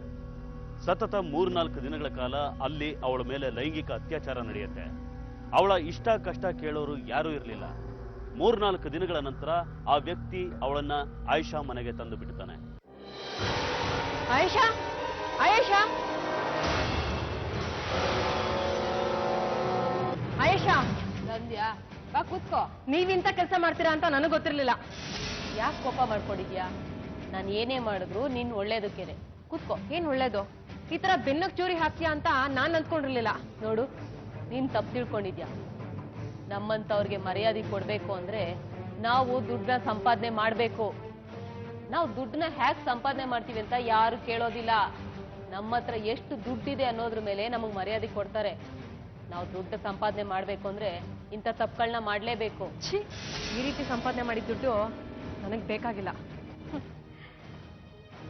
ಸತತ 3-4 ದಿನಗಳ ಕಾಲ ಅಲ್ಲಿ ಅವಳ ಮೇಲೆ ಲೈಂಗಿಕ ಅತ್ಯಾಚಾರ ನಡೆಯುತ್ತೆ. ಅವಳ ಇಷ್ಟ ಕಷ್ಟ ಕೇಳೋರು ಯಾರೂ ಇರಲಿಲ್ಲ. 3-4 ದಿನಗಳ ನಂತರ ಆ ವ್ಯಕ್ತಿ ಅವಳನ್ನ ಆಯಿಷಾ ಮನೆಗೆ ತಂದು ಬಿಡ್ತಾನೆ. ಆಯೇಷಾ, ಆಯೇಷಾ, ಆಯೇಷಾ, ಬಂದ್ಯಾ? ಬಾ ಕೂತ್ಕೋ. ನೀವಿಂತ ಕೆಲಸ ಮಾಡ್ತೀರಾ ಅಂತ ನನಗೆ ಗೊತ್ತಿರ್ಲಿಲ್ಲ. ಯಾಕೆ ಕೋಪ ಮಾಡ್ಕೊಂಡಿದ್ಯಾ? ನಾನು ಏನೇ ಮಾಡಿದ್ರು ನಿನ್ ಒಳ್ಳೇದಕ್ಕೇನೆ. ಕೂತ್ಕೋ. ಏನ್ ಒಳ್ಳೇದು? ಈ ತರ ಬೆನ್ನಕ್ ಚೂರಿ ಹಾಕ್ತೀಯಾ ಅಂತ ನಾನ್ ಅಂದ್ಕೊಂಡಿರ್ಲಿಲ್ಲ. ನೋಡು, ನೀನ್ ತಪ್ಪು ತಿಳ್ಕೊಂಡಿದ್ಯಾ. ನಮ್ಮಂತವ್ರಿಗೆ ಮರ್ಯಾದೆ ಕೊಡ್ಬೇಕು ಅಂದ್ರೆ ನಾವು ದುಡ್ಡನ್ನ ಸಂಪಾದನೆ ಮಾಡ್ಬೇಕು. ನಾವು ದುಡ್ಡನ್ನ ಹ್ಯಾಕ್ ಸಂಪಾದನೆ ಮಾಡ್ತೀವಿ ಅಂತ ಯಾರು ಕೇಳೋದಿಲ್ಲ. ನಮ್ಮ ಹತ್ರ ಎಷ್ಟು ದುಡ್ಡಿದೆ ಅನ್ನೋದ್ರ ಮೇಲೆ ನಮಗ್ ಮರ್ಯಾದೆ ಕೊಡ್ತಾರೆ. ನಾವು ದುಡ್ಡು ಸಂಪಾದನೆ ಮಾಡ್ಬೇಕು ಅಂದ್ರೆ ಇಂಥ ತಪ್ಪುಗಳನ್ನ ಮಾಡ್ಲೇಬೇಕು. ಈ ರೀತಿ ಸಂಪಾದನೆ ಮಾಡಿದ ದುಡ್ಡು ನನಗ್ ಬೇಕಾಗಿಲ್ಲ.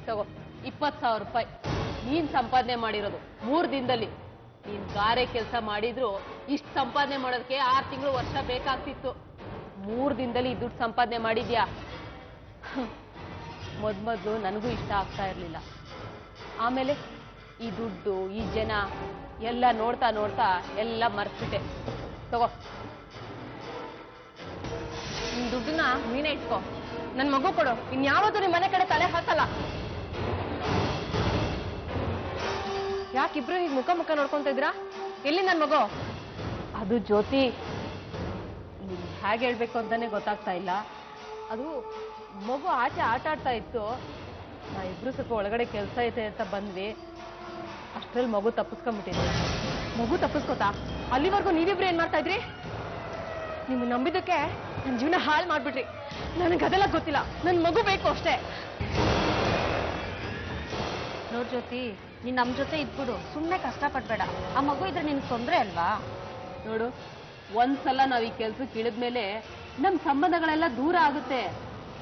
ತಗೋ, 20,000 ರೂಪಾಯಿ ನೀನ್ ಸಂಪಾದನೆ ಮಾಡಿರೋದು 3 ದಿನದಲ್ಲಿ. ನೀನ್ ಗಾರೆ ಕೆಲಸ ಮಾಡಿದ್ರು ಇಷ್ಟು ಸಂಪಾದನೆ ಮಾಡೋದಕ್ಕೆ 6 ತಿಂಗಳು ವರ್ಷ ಬೇಕಾಗ್ತಿತ್ತು. 3 ದಿನದಲ್ಲಿ ಈ ದುಡ್ಡು ಸಂಪಾದನೆ ಮಾಡಿದ್ಯಾ? ಮೊದ್ಲು ನನಗೂ ಇಷ್ಟ ಆಗ್ತಾ ಇರ್ಲಿಲ್ಲ. ಆಮೇಲೆ ಈ ದುಡ್ಡು, ಈ ಜನ ಎಲ್ಲ ನೋಡ್ತಾ ನೋಡ್ತಾ ಎಲ್ಲ ಮರ್ತ್ಬಿಟ್ಟೆ. ತಗೋ, ನಿನ್ ದುಡ್ಡನ್ನ ನೀನೇ ಇಟ್ಕೋ. ನನ್ ಮಗು ಕೊಡು. ಇನ್ಯಾವತ್ತೂ ನಿಮ್ ಮನೆ ಕಡೆ ತಲೆ ಹಾಕಲ್ಲ. ಯಾಕಿಬ್ರು ಹೀಗೆ ಮುಖ ನೋಡ್ಕೊಂತ ಇದ್ರಾ? ಎಲ್ಲಿ ನನ್ ಮಗು? ಅದು ಜ್ಯೋತಿ, ನಿಮ್ಗೆ ಹೇಗೆ ಹೇಳ್ಬೇಕು ಅಂತಾನೆ ಗೊತ್ತಾಗ್ತಾ ಇಲ್ಲ. ಅದು ಮಗು ಆಚೆ ಆಟ ಆಡ್ತಾ ಇತ್ತು. ನಾವಿಬ್ರು ಸ್ವಲ್ಪ ಒಳಗಡೆ ಕೆಲಸ ಐತೆ ಅಂತ ಬಂದ್ವಿ. ಅಷ್ಟ್ರಲ್ಲಿ ಮಗು ತಪ್ಪಿಸ್ಕೊಂಡ್ಬಿಟ್ಟಿದ್ವಿ. ಮಗು ತಪ್ಪಿಸ್ಕೋತಾ? ಅಲ್ಲಿವರೆಗೂ ನೀವಿಬ್ರು ಏನ್ ಮಾಡ್ತಾ ಇದ್ರಿ? ನಿಮ್ ನಂಬಿದಕ್ಕೆ ನನ್ ಜೀವನ ಹಾಳು ಮಾಡ್ಬಿಟ್ರಿ. ನನಗೆ ಅದೆಲ್ಲ ಗೊತ್ತಿಲ್ಲ. ನನ್ ಮಗು ಬೇಕು ಅಷ್ಟೇ. ನೋಡ್ ಜ್ಯೋತಿ, ನೀನ್ ನಮ್ ಜೊತೆ ಇದ್ಬಿಡು, ಸುಮ್ನೆ ಕಷ್ಟ ಪಡ್ಬೇಡ. ಆ ಮಗು ಇದ್ರೆ ನಿನ್ಗೆ ತೊಂದ್ರೆ ಅಲ್ವಾ? ನೋಡು, ಒಂದ್ಸಲ ನಾವ್ ಈ ಕೆಲ್ಸಕ್ಕೆ ಇಳಿದ್ಮೇಲೆ ನಮ್ ಸಂಬಂಧಗಳೆಲ್ಲ ದೂರ ಆಗುತ್ತೆ.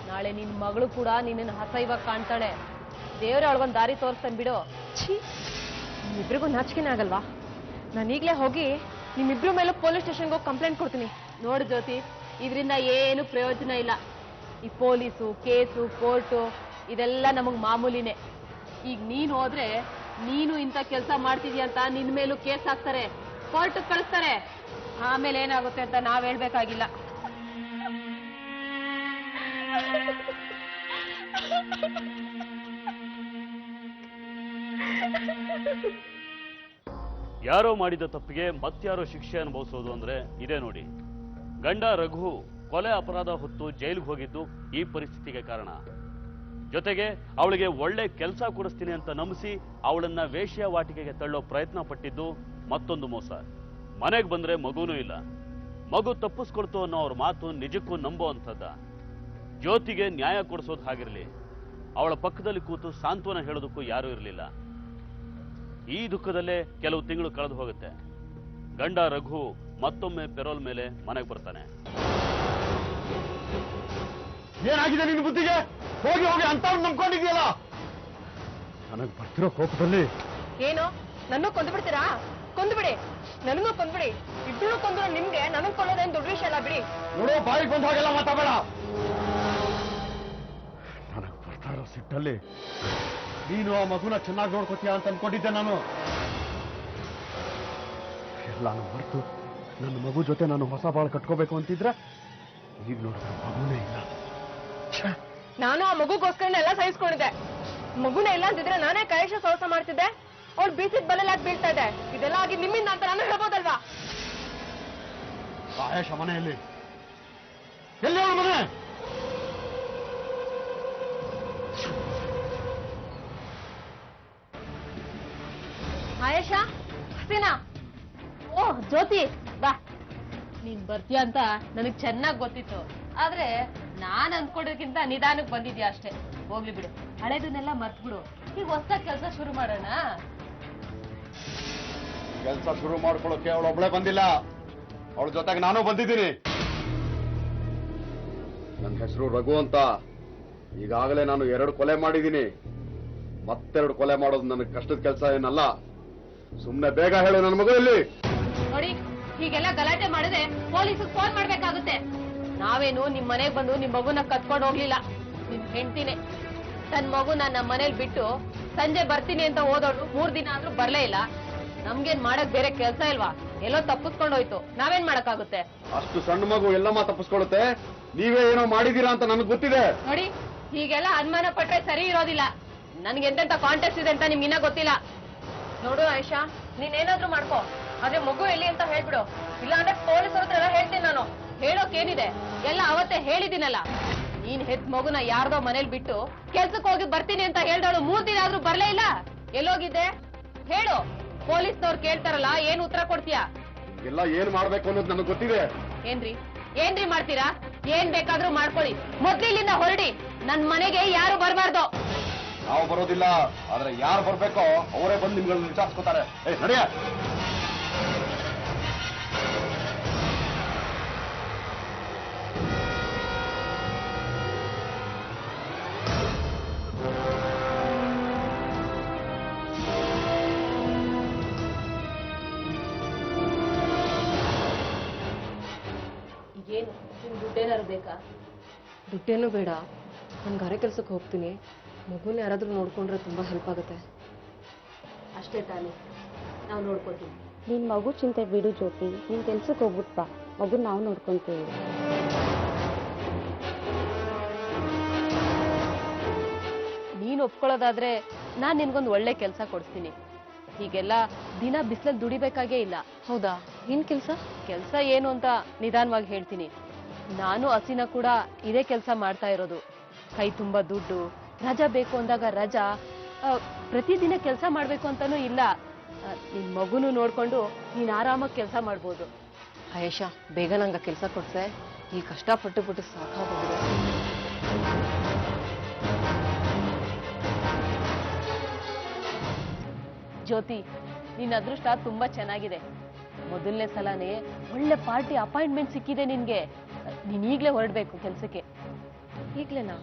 ನಾಳೆ ನಿನ್ ಮಗಳು ಕೂಡ ನಿನ್ನ ಹಸೈವಾಗ ಕಾಣ್ತಾಳೆ. ದೇವ್ರ ಅವಳಗೊಂದ್ ದಾರಿ ತೋರಿಸ್ತಾನೆ ಬಿಡು. ಛೀ, ನಿಮ್ಮಿಬ್ರಿಗೂ ನಾಚಿಕೆನೇ ಆಗಲ್ವಾ? ನಾನು ಈಗಲೇ ಹೋಗಿ ನಿಮ್ಮಿಬ್ರು ಮೇಲೂ ಪೊಲೀಸ್ ಸ್ಟೇಷನ್ಗೆ ಹೋಗಿ ಕಂಪ್ಲೇಂಟ್ ಕೊಡ್ತೀನಿ. ನೋಡು ಜ್ಯೋತಿ, ಇದರಿಂದ ಏನು ಪ್ರಯೋಜನ ಇಲ್ಲ. ಈ ಪೊಲೀಸು, ಕೇಸು, ಕೋರ್ಟು ಇದೆಲ್ಲ ನಮಗ್ ಮಾಮೂಲಿನೇ. ಈಗ ನೀನು ಹೋದ್ರೆ ನೀನು ಇಂಥ ಕೆಲಸ ಮಾಡ್ತಿದ್ಯಾ ಅಂತ ನಿನ್ ಮೇಲೂ ಕೇಸ್ ಹಾಕ್ತಾರೆ, ಕೋರ್ಟ್ಗೆ ಕಳಿಸ್ತಾರೆ. ಆಮೇಲೆ ಏನಾಗುತ್ತೆ ಅಂತ ನಾವ್ ಹೇಳ್ಬೇಕಾಗಿಲ್ಲ. ಯಾರೋ ಮಾಡಿದ ತಪ್ಪಿಗೆ ಮತ್ಯಾರೋ ಶಿಕ್ಷೆ ಅನುಭವಿಸೋದು ಅಂದ್ರೆ ಇದೇ ನೋಡಿ. ಗಂಡ ರಘು ಕೊಲೆ ಅಪರಾಧ ಹೊತ್ತು ಜೈಲಿಗೆ ಹೋಗಿದ್ದು ಈ ಪರಿಸ್ಥಿತಿಗೆ ಕಾರಣ. ಜೊತೆಗೆ ಅವಳಿಗೆ ಒಳ್ಳೆ ಕೆಲಸ ಕೊಡಿಸ್ತೀನಿ ಅಂತ ನಂಬಿಸಿ ಅವಳನ್ನ ವೇಶ್ಯಾವಾಟಿಕೆಗೆ ತಳ್ಳೋ ಪ್ರಯತ್ನ ಪಟ್ಟಿದ್ದು ಮತ್ತೊಂದು ಮೋಸ. ಮನೆಗೆ ಬಂದ್ರೆ ಮಗುನೂ ಇಲ್ಲ, ಮಗು ತಪ್ಪಿಸ್ಕೊಳ್ತು ಅನ್ನೋ ಅವ್ರ ಮಾತು ನಿಜಕ್ಕೂ ನಂಬೋ ಅಂಥದ್ದ. ಜ್ಯೋತಿಗೆ ನ್ಯಾಯ ಕೊಡಿಸೋದು ಹಾಗಿರಲಿ, ಅವಳ ಪಕ್ಕದಲ್ಲಿ ಕೂತು ಸಾಂತ್ವನ ಹೇಳೋದಕ್ಕೂ ಯಾರೂ ಇರಲಿಲ್ಲ. ಈ ದುಃಖದಲ್ಲೇ ಕೆಲವು ತಿಂಗಳು ಕಳೆದು ಹೋಗುತ್ತೆ. ಗಂಡ ರಘು ಮತ್ತೊಮ್ಮೆ ಪೆರೋಲ್ ಮೇಲೆ ಮನೆಗೆ ಬರ್ತಾನೆ. ಏನಾಗಿದೆ ನಿನ್ನ ಬುದ್ಧಿಗೆ? ಹೋಗಿ ಹೋಗಿ ಅಂತ ನಂಬ್ಕೊಂಡಿದ್ಯಲ್ಲ. ನನಗೆ ಬರ್ತಿರೋ ಕೋಪದಲ್ಲಿ ಏನು ನನ್ನೂ ಕೊಂದು ಬಿಡ್ತೀರಾ? ಕೊಂದು ಬಿಡಿ, ನನಗೂ ಕೊಂದ್ಬಿಡಿ. ಇಬ್ರು ಕೊಂದ್ರು ನಿಮ್ಗೆ ನನಗ್ ಕೊಳ್ಳೋದೇನು ದೊಡ್ಡ ವಿಷಯ ಅಲ್ಲ ಬಿಡಿ. ನೋಡೋ, ಬಾಯಿಗೆ ಬಂದ ಹಾಗೆಲ್ಲ ಮಾತಾಡಬೇಡ. ನನಗೆ ಬರ್ತಾ ಇರೋ ಸಿಟ್ಟಲ್ಲಿ ನೀನು ಆ ಮಗುನ ಚೆನ್ನಾಗಿ ನೋಡ್ಕೋತೀಯ ಅಂತ ಅನ್ಕೊಂಡಿದ್ದೆ ನಾನು. ಎಲ್ಲಾನು ಹೊರತು ನನ್ನ ಮಗು ಜೊತೆ ನಾನು ಹೊಸ ಬಾಳು ಕಟ್ಕೋಬೇಕು ಅಂತಿದ್ರೆ ಈಗ ನೋಡಿದ್ರೆ ಮಗುನೇ ಇಲ್ಲ. ನಾನು ಆ ಮಗುಗೋಸ್ಕರ ಎಲ್ಲ ಸಹಿಸ್ಕೊಂಡಿದ್ದೆ. ಮಗುನೇ ಇಲ್ಲ ಅಂತಿದ್ರೆ ನಾನೇ ಕೈಶ ಸಹವಾಸ ಮಾಡ್ತಿದ್ದೆ. ಅವ್ಳು ಬೀಸಿದ ಬಲೆಲಾಗಿ ಬೀಳ್ತಾ ಇದೆ. ಇದೆಲ್ಲ ಆಗಿ ನಿಮ್ಮಿಂದ ಅಂತ ನಾನು ಹೇಳ್ಬೋದಲ್ವಾ? ಆಯೇಷ ಮನೆಯಲ್ಲಿ ಎಲ್ಲಿ ಅವಳ ಮನೆ? ಆಯೇಷ, ಹಸೀನಾ, ಓ ಜ್ಯೋತಿ ಬಾ. ನೀನ್ ಬರ್ತೀಯ ಅಂತ ನನಗ್ ಚೆನ್ನಾಗ್ ಗೊತ್ತಿತ್ತು. ಆದ್ರೆ ನಾನ್ ಅಂದ್ಕೊಡೋದಕ್ಕಿಂತ ನಿಧಾನಕ್ಕೆ ಬಂದಿದ್ಯಾ ಅಷ್ಟೇ. ಹೋಗ್ಲಿ ಬಿಡು, ಹಳೇದನ್ನೆಲ್ಲ ಮರ್ತ್ಬಿಡು. ಈಗ ಹೊಸದಾಗಿ ಕೆಲಸ ಶುರು ಮಾಡೋಣ. ಕೆಲಸ ಶುರು ಮಾಡ್ಕೊಳ್ಳೋಕೆ ಅವಳೊಬ್ಳೆ ಬಂದಿಲ್ಲ, ಅವಳ ಜೊತೆಗೆ ನಾನು ಬಂದಿದ್ದೀನಿ. ನನ್ನ ಹೆಸರು ರಘು ಅಂತ. ಈಗಾಗಲೇ ನಾನು 2 ಕೊಲೆ ಮಾಡಿದ್ದೀನಿ. ಮತ್ತೆರಡು ಕೊಲೆ ಮಾಡೋದು ನನಗೆ ಕಷ್ಟದ ಕೆಲಸ ಏನಲ್ಲ. ಸುಮ್ನೆ ಬೇಗ ಹೇಳು, ನನ್ನ ಮಗು ಇಲ್ಲಿ. ನೋಡಿ, ಹೀಗೆಲ್ಲ ಗಲಾಟೆ ಮಾಡಿದ್ರೆ ಪೊಲೀಸಿಗೆ ಫೋನ್ ಮಾಡ್ಬೇಕಾಗುತ್ತೆ. ನಾವೇನು ನಿಮ್ ಮನೆಗ್ ಬಂದು ನಿಮ್ ಮಗುನ ಕತ್ಕೊಂಡು ಹೋಗ್ಲಿಲ್ಲ. ನಿಮ್ ಹೆಂಡ್ತಿನೇ ತನ್ ಮಗುನ ನಮ್ಮ ಮನೇಲಿ ಬಿಟ್ಟು ಸಂಜೆ ಬರ್ತೀನಿ ಅಂತ ಹೋದವಳು 3 ದಿನ ಆದ್ರೂ ಬರ್ಲೇ ಇಲ್ಲ. ನಮ್ಗೇನ್ ಮಾಡಕ್ ಬೇರೆ ಕೆಲ್ಸ ಇಲ್ವಾ? ಎಲ್ಲೋ ತಪ್ಪಿಸ್ಕೊಂಡು ಹೋಯ್ತು, ನಾವೇನ್ ಮಾಡಕ್ಕಾಗುತ್ತೆ? ಅಷ್ಟು ಸಣ್ಣ ಮಗು ಎಲ್ಲಮ್ಮ ತಪ್ಪಿಸ್ಕೊಳ್ಳುತ್ತೆ. ನೀವೇ ಏನೋ ಮಾಡಿದೀರಾ ಅಂತ ನನಗೆ ಗೊತ್ತಿದೆ. ನೋಡಿ, ಹೀಗೆಲ್ಲ ಅನುಮಾನ ಪಟ್ರೆ ಸರಿ ಇರೋದಿಲ್ಲ. ನನ್ಗೆ ಎಂತೆಂತ ಕಾಂಟ್ಯಾಕ್ಟ್ ಇದೆ ಅಂತ ನಿಮ್ಗೆ ಇನ್ನ ಗೊತ್ತಿಲ್ಲ. ನೋಡು ಆಯಿಷಾ, ನೀನೇನಾದ್ರೂ ಮಾಡ್ಕೋ, ಆದ್ರೆ ಮಗು ಎಲ್ಲಿ ಅಂತ ಹೇಳ್ಬಿಡು. ಇಲ್ಲ ಅಂದ್ರೆ ಪೊಲೀಸರ ಹತ್ರ ಎಲ್ಲ ಹೇಳ್ತೀನಿ ನಾನು. ಹೇಳೋಕೇನಿದೆ, ಎಲ್ಲ ಅವತ್ತೇ ಹೇಳಿದಿನಲ್ಲ. ನೀನ್ ಹೆತ್ ಮಗುನ ಯಾರ್ದೋ ಮನೇಲಿ ಬಿಟ್ಟು ಕೆಲ್ಸಕ್ಕೆ ಹೋಗಿ ಬರ್ತೀನಿ ಅಂತ ಹೇಳ್ದವಳು 3 ದಿನ ಆದ್ರೂ ಬರ್ಲೇ ಇಲ್ಲ. ಎಲ್ಲೋಗಿದ್ದೆ ಹೇಳು. ಪೊಲೀಸ್ನವ್ರು ಕೇಳ್ತಾರಲ್ಲ, ಏನ್ ಉತ್ತರ ಕೊಡ್ತೀಯಾ? ಎಲ್ಲ ಏನ್ ಮಾಡ್ಬೇಕು ಅನ್ನೋದು ನನಗೆ ಗೊತ್ತಿದೆ. ಏನ್ರಿ ಮಾಡ್ತೀರಾ? ಏನ್ ಬೇಕಾದ್ರೂ ಮಾಡ್ಕೊಳ್ಳಿ. ಮೊದ್ಲಿಲ್ಲಿಂದ ಹೊರಡಿ. ನನ್ ಮನೆಗೆ ಯಾರು ಬರಬಾರ್ದು. ನಾವು ಬರೋದಿಲ್ಲ, ಆದ್ರೆ ಯಾರು ಬರ್ಬೇಕೋ ಅವರೇ ಬಂದು ನಿಮ್ಗಳನ್ನ ವಿಚಾರಿಸ್ಕೊತಾರೆ. ನಡೆಯ. ಏನು ನಿಮ್ಗೆ ದುಡ್ಡೇನಾದ್ರು ಬೇಕಾ? ದುಡ್ಡೇನು ಬೇಡ, ನಾನು ಗಾರೆ ಕೆಲ್ಸಕ್ಕೆ ಹೋಗ್ತೀನಿ. ಮಗುನ ಯಾರಾದ್ರೂ ನೋಡ್ಕೊಂಡ್ರೆ ತುಂಬಾ ಹೆಲ್ಪ್ ಆಗುತ್ತೆ. ಅಷ್ಟೇ ತಾನೇ, ನಾವು ನೋಡ್ಕೊತೀವಿ. ನಿನ್ ಮಗು ಚಿಂತೆ ಬಿಡು ಜ್ಯೋತಿ, ನೀನ್ ಕೆಲ್ಸಕ್ಕೆ ಹೋಗ್ಬಿಟ್ ಬಾ, ಮಗು ನಾವು ನೋಡ್ಕೊಂತೀವಿ. ನೀನ್ ಒಪ್ಕೊಳ್ಳೋದಾದ್ರೆ ನಾನ್ ನಿನ್ಗೊಂದು ಒಳ್ಳೆ ಕೆಲ್ಸ ಕೊಡಿಸ್ತೀನಿ. ಹೀಗೆಲ್ಲ ದಿನ ಬಿಸಿಲಲ್ಲಿ ದುಡಿಬೇಕಾಗೇ ಇಲ್ಲ. ಹೌದಾ? ಏನ್ ಕೆಲ್ಸ? ಕೆಲ್ಸ ಏನು ಅಂತ ನಿಧಾನವಾಗಿ ಹೇಳ್ತೀನಿ. ನಾನು ಹಸಿನ ಕೂಡ ಇದೇ ಕೆಲಸ ಮಾಡ್ತಾ ಇರೋದು. ಕೈ ತುಂಬಾ ದುಡ್ಡು, ರಜಾ ಬೇಕು ಅಂದಾಗ ರಜಾ, ಪ್ರತಿದಿನ ಕೆಲಸ ಮಾಡ್ಬೇಕು ಅಂತಾನೂ ಇಲ್ಲ. ನಿನ್ ಮಗುನು ನೋಡ್ಕೊಂಡು ನೀನ್ ಆರಾಮಾಗಿ ಕೆಲಸ ಮಾಡ್ಬೋದು. ಆಯೇಷಾ, ಬೇಗ ನಂಗೆ ಕೆಲಸ ಕೊಡ್ಸೆ. ಈ ಕಷ್ಟಪಟ್ಟು ಸಾಕಾಗೋಗಿದೆ. ಜ್ಯೋತಿ, ನಿನ್ನ ಅದೃಷ್ಟ ತುಂಬಾ ಚೆನ್ನಾಗಿದೆ. ಮೊದಲನೇ ಸಲನೇ ಒಳ್ಳೆ ಪಾರ್ಟಿ ಅಪಾಯಿಂಟ್ಮೆಂಟ್ ಸಿಕ್ಕಿದೆ ನಿನ್ಗೆ. ನೀನ್ ಈಗ್ಲೇ ಹೊರಡ್ಬೇಕು ಕೆಲ್ಸಕ್ಕೆ. ಈಗ್ಲೇನಾ?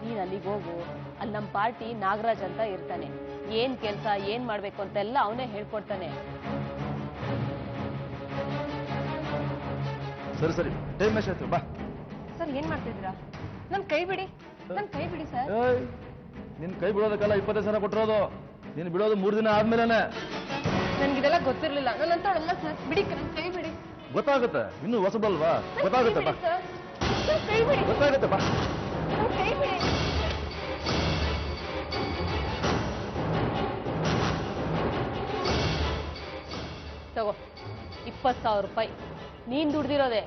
ನೀನ್ ಅಲ್ಲಿಗೆ ಹೋಗು. ಅಲ್ಲಿ ನಮ್ ಪಾರ್ಟಿ ನಾಗರಾಜ್ ಅಂತ ಇರ್ತಾನೆ. ಏನ್ ಕೆಲ್ಸ ಏನ್ ಮಾಡ್ಬೇಕು ಅಂತೆಲ್ಲ ಅವನೇ ಹೇಳ್ಕೊಡ್ತಾನೆ. ಸರಿ ಸರಿ, ಟೈಮ್ ವೇಸ್ಟ್ ಆಯ್ತು, ಬಾ. ಸರ್, ಏನ್ ಮಾಡ್ತಿದ್ದೀರಾ? ನನ್ ಕೈ ಬಿಡಿ ಸರ್. ನಿನ್ ಕೈ ಬಿಡೋದಕ್ಕೆಲ್ಲ 25,000 ಕೊಟ್ಟಿರೋದು. ನೀನು ಬಿಡೋದು 3 ದಿನ ಆದ್ಮೇಲೆ. ನನ್ಗಿದೆಲ್ಲ ಗೊತ್ತಿರ್ಲಿಲ್ಲ. ನನ್ನಂತವಳಲ್ಲ ಸರ್, ಬಿಡಿ, ನನ್ ಕೈ ಬಿಡಿ. ಗೊತ್ತಾಗುತ್ತೆ, ಇನ್ನು ಹೊಸಬಲ್ವಾ? ಗೊತ್ತಾಗುತ್ತೆ, ಬಾ. ಕೈ ಬಿಡಿ, ಗೊತ್ತಾಗುತ್ತೆ, ಬಾ. ಕೈ ಬಿಡಿ. 20,000 ರೂಪಾಯಿ. ನೀನ್ ದುಡ್ದಿರೋದೆ.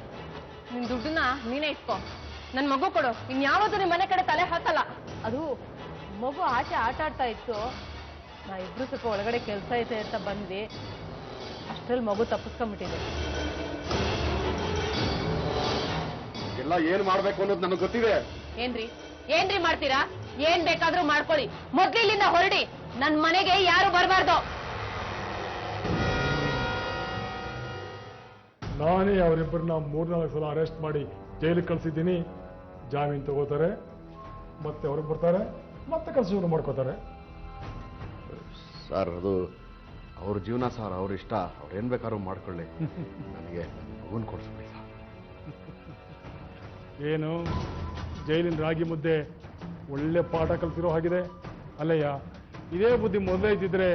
ನಿನ್ ದುಡ್ಡನ್ನ ನೀನೇ ಇಟ್ಕೋ. ನನ್ ಮಗು ಕೊಡು. ಇನ್ಯಾವತ್ತೂ ನಿಮ್ ಮನೆ ಕಡೆ ತಲೆ ಹಾಕಲ್ಲ. ಅದು ಮಗು ಆಟ ಆಡ್ತಾ ಇತ್ತು. ನಾ ಇಬ್ರು ಸ್ವಲ್ಪ ಒಳಗಡೆ ಕೆಲಸ ಐತೆ ಅಂತ ಬಂದ್ವಿ. ಅಷ್ಟ್ರಲ್ಲಿ ಮಗು ತಪ್ಪಿಸ್ಕೊಂಡ್ಬಿಟ್ಟಿದೆ. ಎಲ್ಲ ಏನ್ ಮಾಡ್ಬೇಕು ಅನ್ನೋದು ನನಗೆ ಗೊತ್ತಿದೆ. ಏನ್ರಿ ಮಾಡ್ತೀರಾ? ಏನ್ ಬೇಕಾದ್ರೂ ಮಾಡ್ಕೊಳ್ಳಿ. ಮೊದ್ಲು ಇಲ್ಲಿಂದ ಹೊರಡಿ. ನನ್ ಮನೆಗೆ ಯಾರು ಬರಬಾರ್ದು. ನಾನೇ ಅವರಿಬ್ಬರನ್ನ 3-4 ಸಲ ಅರೆಸ್ಟ್ ಮಾಡಿ ಜೈಲಿಗೆ ಕಳ್ಸಿದ್ದೀನಿ. ಜಾಮೀನು ತಗೋತಾರೆ, ಮತ್ತೆ ಅವ್ರಿಗೆ ಬರ್ತಾರೆ, ಮತ್ತೆ ಕೆಲಸ ಶುರು ಮಾಡ್ಕೋತಾರೆ. ಸರ್ ಅದು ಅವ್ರ ಜೀವನ ಸರ್, ಅವ್ರ ಇಷ್ಟ, ಅವ್ರು ಏನ್ ಬೇಕಾದ್ರೂ ಮಾಡ್ಕೊಳ್ಳಿ. ನನಗೆ ಮಗುನ್ ಕೊಡ್ಸ್ಬಿಡಿ ಸರ್. ಏನು ಜೈಲಿನ ರಾಗಿ ಮುದ್ದೆ ಒಳ್ಳೆ ಪಾಠ ಕಲ್ತಿರೋ ಹಾಗಿದೆ ಅಲ್ಲಯ್ಯ. ಇದೇ ಬುದ್ಧಿ ಮೊದಲೇ ಇದ್ದಿದ್ರೆ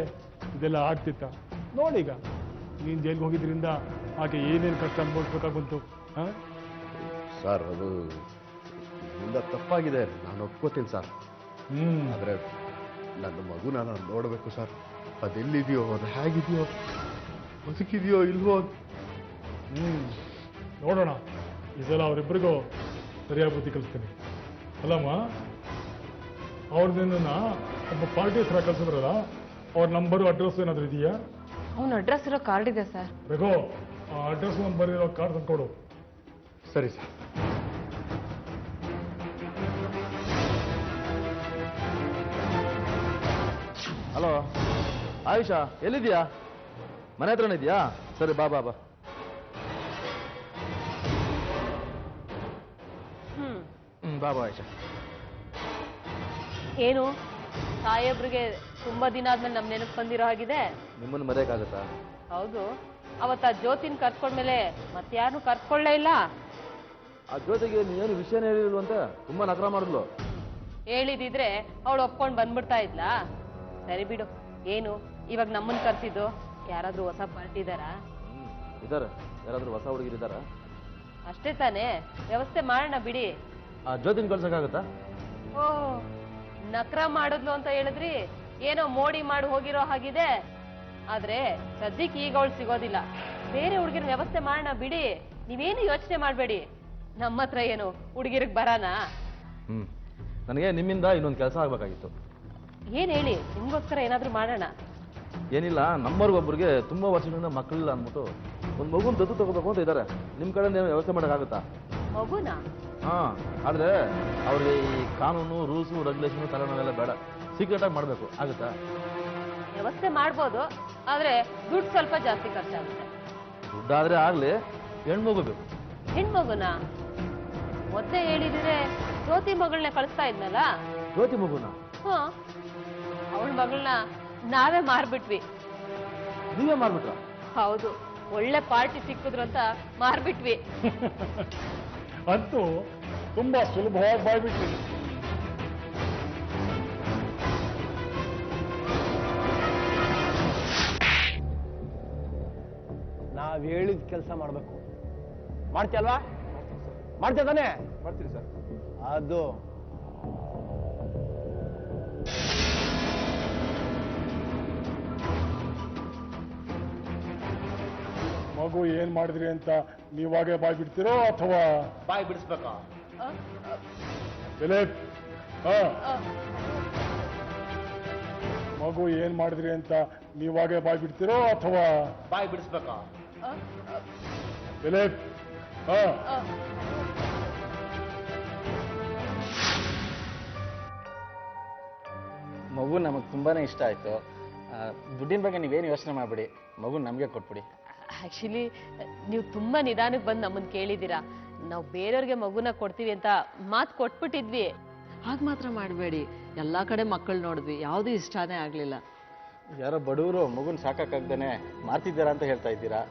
ಇದೆಲ್ಲ ಆಗ್ತಿತ್ತ? ನೋಡೀಗ ನೀನು ಜೈಲಿಗೆ ಹೋಗಿದ್ರಿಂದ ಆಕೆ ಏನೇನು ಕಷ್ಟ ಅನುಭವಿಸ್ಬೇಕಾಗುಂಟು. ಸರ್ ಅದು ನಿಮ್ಮಿಂದ ತಪ್ಪಾಗಿದೆ, ನಾನು ಒಪ್ಕೋತೀನಿ ಸರ್. ಆದ್ರೆ ನನ್ನ ಮಗುನ ನಾನು ನೋಡಬೇಕು ಸರ್. ಅದೆಲ್ಲಿದೆಯೋ, ಅದು ಹೇಗಿದೆಯೋ, ಬದುಕಿದೆಯೋ ಇಲ್ವೋ. ನೋಡೋಣ. ಈ ಸಲ ಅವರಿಬ್ಬರಿಗೂ ಸರಿಯಾಗಿ ಬುದ್ಧಿ ಕಲಿಸ್ತೀನಿ. ಅಲ್ಲಮ್ಮ, ಅವ್ರನ್ನ ಒಬ್ಬ ಪಾರ್ಟಿ ಹತ್ರ ಕಳ್ಸಿದ್ರಲ್ಲ, ಅವ್ರ ನಂಬರು ಅಡ್ರೆಸ್ ಏನಾದ್ರು ಇದೆಯಾ? ಅವ್ನ ಅಡ್ರೆಸ್ ಇರೋ ಕಾರ್ಡ್ ಇದೆ ಸರ್. ರಘು, ಆ ಅಡ್ರೆಸ್ ನಂಬರ್ ಇರೋ ಕಾರ್ಡ್ ತಂದ್ಕೊಡು. ಸರಿ ಸರ್. ಹಲೋ ಆಯುಷಾ, ಎಲ್ಲಿದ್ಯಾ? ಮನೆ ಹತ್ರನೇ ಇದೆಯಾ? ಸರಿ ಬಾ ಬಾ ಬಾ. ಬಾ ಬಾ ಆಯುಷಾ. ಏನು ಸಾಹೇಬ್ರಿಗೆ ತುಂಬಾ ದಿನ ಆದ್ಮೇಲೆ ನಮ್ ನೆನಪು ಬಂದಿರೋ ಹಾಗಿದೆ. ನಿಮ್ಮನ್ನು ಮರೆಯಕ್ಕಾಗತ್ತಾ? ಹೌದು, ಅವತ್ತ ಜ್ಯೋತಿನ ಕರ್ಕೊಂಡ್ಮೇಲೆ ಮತ್ತೆ ಯಾರನ್ನು ಕರ್ಕೊಳ್ಳೇ ಇಲ್ಲ. ಆ ಜೊತೆಗೆ ನೀನು ವಿಷಯನೇ ಹೇಳಿಲ್ವ ಅಂತ ತುಂಬಾ ನಕರ ಮಾಡಿದ್ಲು. ಹೇಳಿದಿದ್ರೆ ಅವಳು ಒಪ್ಕೊಂಡ್ ಬಂದ್ಬಿಡ್ತಾ ಇದ್ಲಾ? ಸರಿ ಬಿಡು. ಏನು ಇವಾಗ ನಮ್ಮನ್ ಕರ್ಸಿದ್ದು? ಯಾರಾದ್ರೂ ಹೊಸ ಪಾರ್ಟಿ ಇದಾರಾ? ಇದಾರೆ, ಯಾರಾದ್ರೂ ಹೊಸ ಹುಡುಗಿರಿದ್ದಾರಾ? ಅಷ್ಟೇ ತಾನೇ, ವ್ಯವಸ್ಥೆ ಮಾಡೋಣ ಬಿಡಿ. ಆ ಜ್ಯೋತಿನ ಕಳ್ಸಕ್ಕಾಗತ್ತಾ? ಓ, ನಕ್ರ ಮಾಡಿದ್ಲು ಅಂತ ಹೇಳಿದ್ರಿ. ಏನೋ ಮೋಡಿ ಮಾಡಿ ಹೋಗಿರೋ ಹಾಗಿದೆ. ಆದ್ರೆ ಸದ್ಯಕ್ಕೆ ಈಗ ಅವಳು ಸಿಗೋದಿಲ್ಲ. ಬೇರೆ ಹುಡುಗಿರ ವ್ಯವಸ್ಥೆ ಮಾಡೋಣ ಬಿಡಿ. ನೀವೇನು ಯೋಚನೆ ಮಾಡ್ಬೇಡಿ. ನಮ್ಮ ಹತ್ರ ಏನು ಹುಡುಗಿರಿಗೆ ಬರಾನಾ? ನನಗೆ ನಿಮ್ಮಿಂದ ಇನ್ನೊಂದು ಕೆಲಸ ಆಗ್ಬೇಕಾಗಿತ್ತು. ಏನ್ ಹೇಳಿ, ನಿಮ್ಗೋಸ್ಕರ ಏನಾದ್ರೂ ಮಾಡೋಣ. ಏನಿಲ್ಲ, ನಮ್ಮವ್ರಿಗೊಬ್ರಿಗೆ ತುಂಬಾ ವರ್ಷದಿಂದ ಮಕ್ಕಳಿಲ್ಲ ಅಂದ್ಬಿಟ್ಟು ಒಂದು ಮಗುನ ದತ್ತು ತಗೋಬೇಕು ಅಂತ ಇದ್ದಾರೆ. ನಿಮ್ ಕಡೆಯಿಂದ ಏನು ವ್ಯವಸ್ಥೆ ಮಾಡೋಕ್ಕಾಗುತ್ತಾ? ಮಗುನ? ಹಾ, ಆದ್ರೆ ಅವ್ರಿಗೆ ಈ ಕಾನೂನು, ರೂಲ್ಸು, ರೆಗ್ಯುಲೇಷನ್ ತಲೆನೋವೆಲ್ಲ ಬೇಡ, ಸೀಕ್ರೆಟ್ ಆಗಿ ಮಾಡ್ಬೇಕು. ಆಗುತ್ತಾ? ವ್ಯವಸ್ಥೆ ಮಾಡ್ಬೋದು, ಆದ್ರೆ ದುಡ್ಡು ಸ್ವಲ್ಪ ಜಾಸ್ತಿ ಖರ್ಚಾಗುತ್ತೆ. ದುಡ್ಡಾದ್ರೆ ಆಗ್ಲಿ, ಹೆಣ್ಮಗು ಬೇಕು. ಹೆಣ್ಮಗುನ? ಮೊದ್ಲೇ ಹೇಳಿದ್ರೆ ಜ್ಯೋತಿ ಮಗಳನ್ನ ಕಳಿಸ್ತಾ ಇದ್ನಲ್ಲ. ಜ್ಯೋತಿ ಮಗುನ? ಹಾ, ಅವಳ ಮಗಳನ್ನ ನಾವೇ ಮಾರ್ಬಿಟ್ವಿ. ನೀವೇ ಮಾರ್ಬಿಟ್ರ? ಹೌದು, ಒಳ್ಳೆ ಪಾರ್ಟಿ ಸಿಕ್ಕಿದ್ರು ಅಂತ ಮಾರ್ಬಿಟ್ವಿ. ಅಂತೂ ತುಂಬಾ ಸುಲಭವಾಗಿ ಬಾಯ್ಬಿಟ್ವಿ. ನಾವ್ ಹೇಳಿದ ಕೆಲಸ ಮಾಡ್ಬೇಕು. ಮಾಡ್ತೀಯಲ್ವಾ? ಮಾಡ್ತೀಯ ತಾನೇ? ಮಾಡ್ತೀರಿ ಸರ್. ಅದು ಮಗು ಏನ್ ಮಾಡಿದ್ರಿ ಅಂತ ನೀವಾಗೆ ಬಾಯ್ ಬಿಡ್ತೀರೋ ಅಥವಾ ಬಾಯ್ ಬಿಡಿಸ್ಬೇಕಾ? ದಿಲೀಪ್, ಮಗು ಏನ್ ಮಾಡಿದ್ರಿ ಅಂತ ನೀವಾಗೆ ಬಾಯ್ ಬಿಡ್ತೀರೋ ಅಥವಾ ಬಾಯ್ ಬಿಡಿಸ್ಬೇಕಾ? ದಿಲೀಪ್, ಮಗು ನಮಗೆ ತುಂಬಾನೇ ಇಷ್ಟ ಆಯ್ತು. ದುಡ್ಡಿನ ಬಗ್ಗೆ ನೀವೇನು ಯೋಚನೆ ಮಾಡಬೇಡಿ, ಮಗು ನಮಗೆ ಕೊಟ್ಬಿಡಿ. ಆಕ್ಚುಲಿ ನೀವು ತುಂಬಾ ನಿಧಾನಕ್ಕೆ ಬಂದು ನಮ್ಮನ್ನ ಕೇಳಿದ್ದೀರಾ. ನಾವು ಬೇರೆಯವ್ರಿಗೆ ಮಗುನ ಕೊಡ್ತೀವಿ ಅಂತ ಮಾತು ಕೊಟ್ಬಿಟ್ಟಿದ್ವಿ. ಹಾಗೆ ಮಾತ್ರ ಮಾಡಬೇಡಿ. ಎಲ್ಲಾ ಕಡೆ ಮಕ್ಕಳು ನೋಡಿದ್ವಿ, ಯಾವುದು ಇಷ್ಟನೇ ಆಗ್ಲಿಲ್ಲ. ಯಾರೋ ಬಡವರು ಮಗುನ ಸಾಕಾಗ್ದೇನೆ ಮಾರ್ತಿದ್ದೀರಾ ಅಂತ ಹೇಳ್ತಾ ಇದ್ದೀರಾ.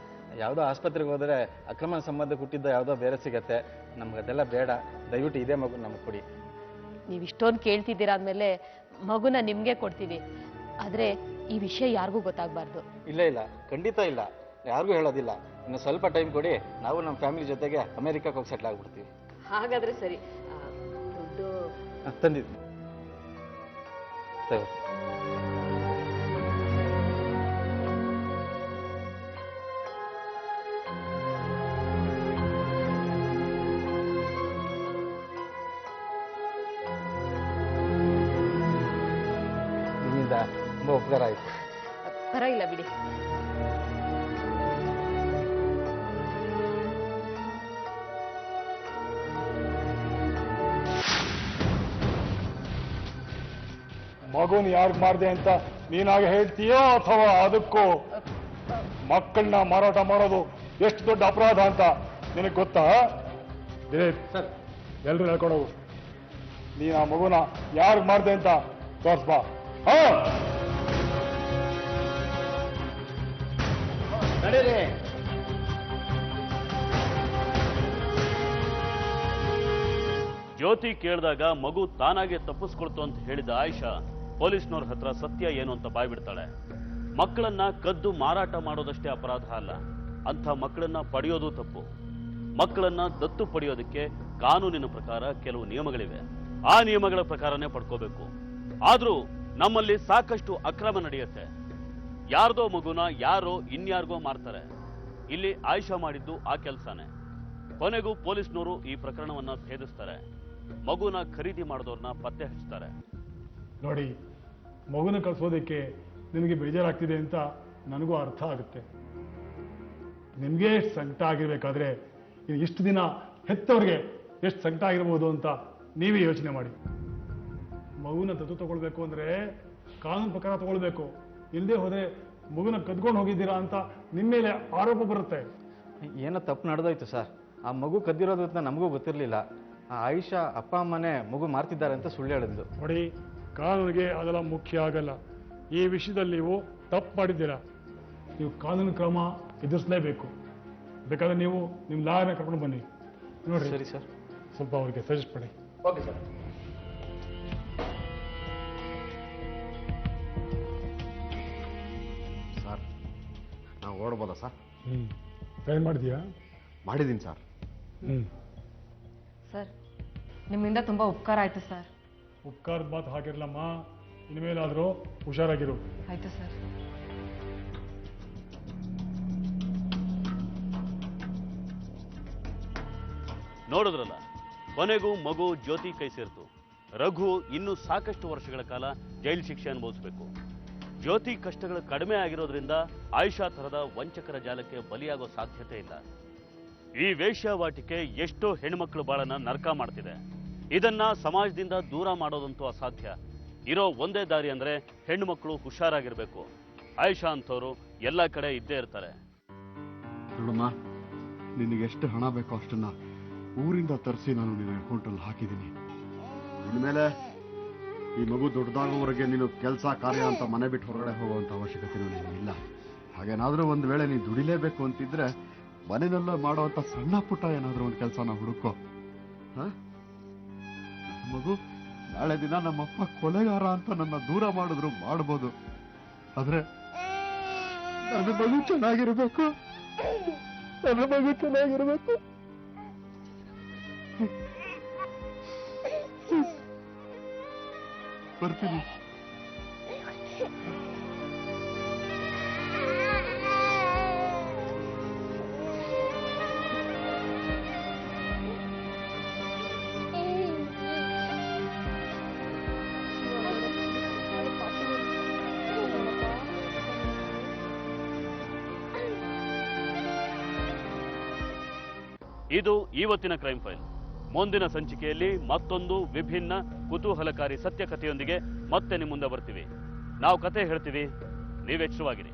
ಯಾವುದೋ ಆಸ್ಪತ್ರೆಗೆ ಹೋದರೆ ಅಕ್ರಮ ಸಂಬಂಧ ಹುಟ್ಟಿದ್ದ ಯಾವುದೋ ಬೇರೆ ಸಿಗತ್ತೆ. ನಮ್ಗದೆಲ್ಲ ಬೇಡ, ದಯವಿಟ್ಟು ಇದೇ ಮಗು ನಮಗೆ ಕೊಡಿ. ನೀವು ಇಷ್ಟೊಂದು ಕೇಳ್ತಿದ್ದೀರಾ ಅಂದಮೇಲೆ ಮಗುನ ನಿಮ್ಗೆ ಕೊಡ್ತೀವಿ. ಆದ್ರೆ ಈ ವಿಷಯ ಯಾರಿಗೂ ಗೊತ್ತಾಗಬಾರ್ದು. ಇಲ್ಲ ಇಲ್ಲ, ಖಂಡಿತ ಇಲ್ಲ, ಯಾರಿಗೂ ಹೇಳೋದಿಲ್ಲ. ಇನ್ನು ಸ್ವಲ್ಪ ಟೈಮ್ ಕೊಡಿ, ನಾವು ನಮ್ಮ ಫ್ಯಾಮಿಲಿ ಜೊತೆಗೆ ಅಮೆರಿಕಕ್ಕೆ ಹೋಗಿ ಸೆಟ್ಲ್ ಆಗ್ಬಿಡ್ತೀವಿ. ಹಾಗಾದ್ರೆ ಸರಿ. ದುಡ್ಡು ತಂದಿದ್ವಿ. ತುಂಬ ಉಪಕಾರ ಆಯಿತು. ಪರವಾಗಿಲ್ಲ ಬಿಡಿ. ಮಗುನ್ ಯಾರ್ಗ್ ಮಾಡ್ದೆ ಅಂತ ನೀನಾಗ ಹೇಳ್ತೀಯೋ ಅಥವಾ ಅದಕ್ಕೂ ಮಕ್ಕಳನ್ನ ಮಾರಾಟ ಮಾಡೋದು ಎಷ್ಟು ದೊಡ್ಡ ಅಪರಾಧ ಅಂತ ನಿನಗೆ ಗೊತ್ತಾ? ದಿಲೀಪ್, ಎಲ್ರು ಹೇಳ್ಕೊಡೋವು. ನೀನ್ ಆ ಮಗುನ ಯಾರ್ಗ್ ಮಾಡ್ದೆ ಅಂತ ತೋರ್ಸ್ಬಾ. ನಡೀರಿ. ಜ್ಯೋತಿ ಕೇಳಿದಾಗ ಮಗು ತಾನಾಗೆ ತಪ್ಪಿಸ್ಕೊಳ್ತು ಅಂತ ಹೇಳಿದ ಆಯಿಷಾ ಪೊಲೀಸ್ನವ್ರ ಹತ್ರ ಸತ್ಯ ಏನು ಅಂತ ಬಾಯ್ಬಿಡ್ತಾಳೆ. ಮಕ್ಕಳನ್ನ ಕದ್ದು ಮಾರಾಟ ಮಾಡೋದಷ್ಟೇ ಅಪರಾಧ ಅಲ್ಲ, ಅಂಥ ಮಕ್ಕಳನ್ನ ಪಡೆಯೋದು ತಪ್ಪು. ಮಕ್ಕಳನ್ನ ದತ್ತು ಪಡೆಯೋದಕ್ಕೆ ಕಾನೂನಿನ ಪ್ರಕಾರ ಕೆಲವು ನಿಯಮಗಳಿವೆ. ಆ ನಿಯಮಗಳ ಪ್ರಕಾರನೇ ಪಡ್ಕೋಬೇಕು. ಆದ್ರೂ ನಮ್ಮಲ್ಲಿ ಸಾಕಷ್ಟು ಅಕ್ರಮ ನಡೆಯುತ್ತೆ. ಯಾರ್ದೋ ಮಗುನ ಯಾರೋ ಇನ್ಯಾರಿಗೋ ಮಾರ್ತಾರೆ. ಇಲ್ಲಿ ಆಯಿಷಾ ಮಾಡಿದ್ದು ಆ ಕೆಲಸನೇ. ಕೊನೆಗೂ ಪೊಲೀಸ್ನವರು ಈ ಪ್ರಕರಣವನ್ನ ಭೇದಿಸ್ತಾರೆ. ಮಗುನ ಖರೀದಿ ಮಾಡಿದವ್ರನ್ನ ಪತ್ತೆ ಹಚ್ತಾರೆ. ನೋಡಿ, ಮಗುನ ಕಳ್ಸೋದಕ್ಕೆ ನಿನಗೆ ಬೇಜಾರಾಗ್ತಿದೆ ಅಂತ ನನಗೂ ಅರ್ಥ ಆಗುತ್ತೆ. ನಿಮಗೆ ಎಷ್ಟು ಸಂಕಟ ಆಗಿರ್ಬೇಕಾದ್ರೆ ಇಷ್ಟು ದಿನ ಹೆತ್ತವ್ರಿಗೆ ಎಷ್ಟು ಸಂಕಟ ಆಗಿರ್ಬೋದು ಅಂತ ನೀವೇ ಯೋಚನೆ ಮಾಡಿ. ಮಗುನ ದತ್ತು ತಗೊಳ್ಬೇಕು ಅಂದ್ರೆ ಕಾನೂನು ಪ್ರಕಾರ ತಗೊಳ್ಬೇಕು. ಇಲ್ಲದೆ ಹೋದ್ರೆ ಮಗುನ ಕದ್ಕೊಂಡು ಹೋಗಿದ್ದೀರಾ ಅಂತ ನಿಮ್ಮ ಮೇಲೆ ಆರೋಪ ಬರುತ್ತೆ. ಏನೋ ತಪ್ಪು ನಡೆದೋಯ್ತು ಸರ್. ಆ ಮಗು ಕದ್ದಿರೋದು ಅಂತ ನಮಗೂ ಗೊತ್ತಿರಲಿಲ್ಲ. ಆ ಆಯಿಷಾ ಅಪ್ಪ ಅಮ್ಮನೇ ಮಗು ಮಾರ್ತಿದ್ದಾರೆ ಅಂತ ಸುಳ್ಳು ಹೇಳಿದ್ಲು. ನೋಡಿ, ಕಾನೂನಿಗೆ ಅದೆಲ್ಲ ಮುಖ್ಯ ಆಗಲ್ಲ. ಈ ವಿಷಯದಲ್ಲಿ ನೀವು ತಪ್ಪು ಮಾಡಿದ್ದೀರಾ. ನೀವು ಕಾನೂನು ಕ್ರಮ ಎದುರಿಸಲೇಬೇಕು. ಬೇಕಾದ್ರೆ ನೀವು ನಿಮ್ಮ ಲಾಯರ್ನ ಕರ್ಕೊಂಡು ಬನ್ನಿ. ನೋಡ್ರಿ, ಸರಿ ಸರ್, ಸ್ವಲ್ಪ ಅವ್ರಿಗೆ ಸಜೆಸ್ಟ್ ಮಾಡಿ. Okay sir. ಸರ್, ನಾವು ಓಡ್ಬೋದಾ ಸರ್? ಸೈನ್ ಮಾಡಿದ್ಯಾ? ಮಾಡಿದ್ದೀನಿ ಸರ್. ಸರ್, ನಿಮ್ಮಿಂದ ತುಂಬಾ ಉಪಕಾರ ಆಯ್ತು ಸರ್. ಉಪಕಾರದ ಮಾತು ಹಾಕಿರ್ಲಮ್ಮ. ಇನ್ಮೇಲಾದ್ರೂ ಹುಷಾರಾಗಿರು. ಆಯ್ತು ಸರ್. ನೋಡಿದ್ರಲ್ಲ, ಕೊನೆಗೂ ಮಗು ಜ್ಯೋತಿ ಕೈ ಸೇರ್ತು. ರಘು ಇನ್ನೂ ಸಾಕಷ್ಟು ವರ್ಷಗಳ ಕಾಲ ಜೈಲು ಶಿಕ್ಷೆ ಅನುಭವಿಸಬೇಕು. ಜ್ಯೋತಿ ಕಷ್ಟಗಳು ಕಡಿಮೆ ಆಗಿರೋದ್ರಿಂದ ಆಯಿಷಾ ತರದ ವಂಚಕರ ಜಾಲಕ್ಕೆ ಬಲಿಯಾಗೋ ಸಾಧ್ಯತೆ ಇಲ್ಲ. ಈ ವೇಶ್ಯಾವಾಟಿಕೆ ಎಷ್ಟೋ ಹೆಣ್ಮಕ್ಳು ಬಾಳನ್ನ ನರಕ ಮಾಡ್ತಿದೆ. ಇದನ್ನ ಸಮಾಜದಿಂದ ದೂರ ಮಾಡೋದಂತೂ ಅಸಾಧ್ಯ. ಇರೋ ಒಂದೇ ದಾರಿ ಅಂದ್ರೆ ಹೆಣ್ಣು ಮಕ್ಕಳು ಹುಷಾರಾಗಿರ್ಬೇಕು. ಆಯಿಷಾ ಅಂತವ್ರು ಎಲ್ಲ ಕಡೆ ಇದ್ದೇ ಇರ್ತಾರೆ. ನೋಡಮ್ಮ, ನಿನಗೆ ಎಷ್ಟು ಹಣ ಬೇಕೋ ಅಷ್ಟನ್ನ ಊರಿಂದ ತರಿಸಿ ನಾನು ನಿನ್ನ ಅಕೌಂಟಲ್ಲಿ ಹಾಕಿದ್ದೀನಿ. ಇನ್ಮೇಲೆ ಈ ಮಗು ದೊಡ್ಡದಾಗೋವರೆಗೆ ನೀನು ಕೆಲಸ ಕಾರ್ಯ ಅಂತ ಮನೆ ಬಿಟ್ಟು ಹೊರಗಡೆ ಹೋಗುವಂಥ ಅವಶ್ಯಕತೆನೂ ಇಲ್ಲ. ಹಾಗೇನಾದರೂ ಒಂದು ವೇಳೆ ನೀನು ದುಡಿಲೇಬೇಕು ಅಂತಿದ್ರೆ ಮನೆಯಲ್ಲ ಮಾಡುವಂಥ ಸಣ್ಣ ಪುಟ್ಟ ಏನಾದರೂ ಒಂದು ಕೆಲಸನ ಹುಡುಕೋ. ಮಗು ನಾಳೆ ದಿನ ನಮ್ಮಪ್ಪ ಕೊಲೆಗಾರ ಅಂತ ನನ್ನ ದೂರ ಮಾಡಿದ್ರು ಮಾಡ್ಬೋದು. ಆದ್ರೆ ನನ್ನ ಮಗು ಚೆನ್ನಾಗಿರ್ಬೇಕು. ನನ್ನ ಮಗು ಚೆನ್ನಾಗಿರ್ಬೇಕು. ಬರ್ತೀನಿ. ಇದು ಇವತ್ತಿನ ಕ್ರೈಮ್ ಫೈಲ್. ಮುಂದಿನ ಸಂಚಿಕೆಯಲ್ಲಿ ಮತ್ತೊಂದು ವಿಭಿನ್ನ ಕುತೂಹಲಕಾರಿ ಸತ್ಯ ಕಥೆಯೊಂದಿಗೆ ಮತ್ತೆ ನಿಮ್ಮ ಮುಂದೆ ಬರ್ತೀವಿ. ನಾವು ಕತೆ ಹೇಳ್ತೀವಿ, ನೀವೆಚ್ಚರವಾಗಿರಿ.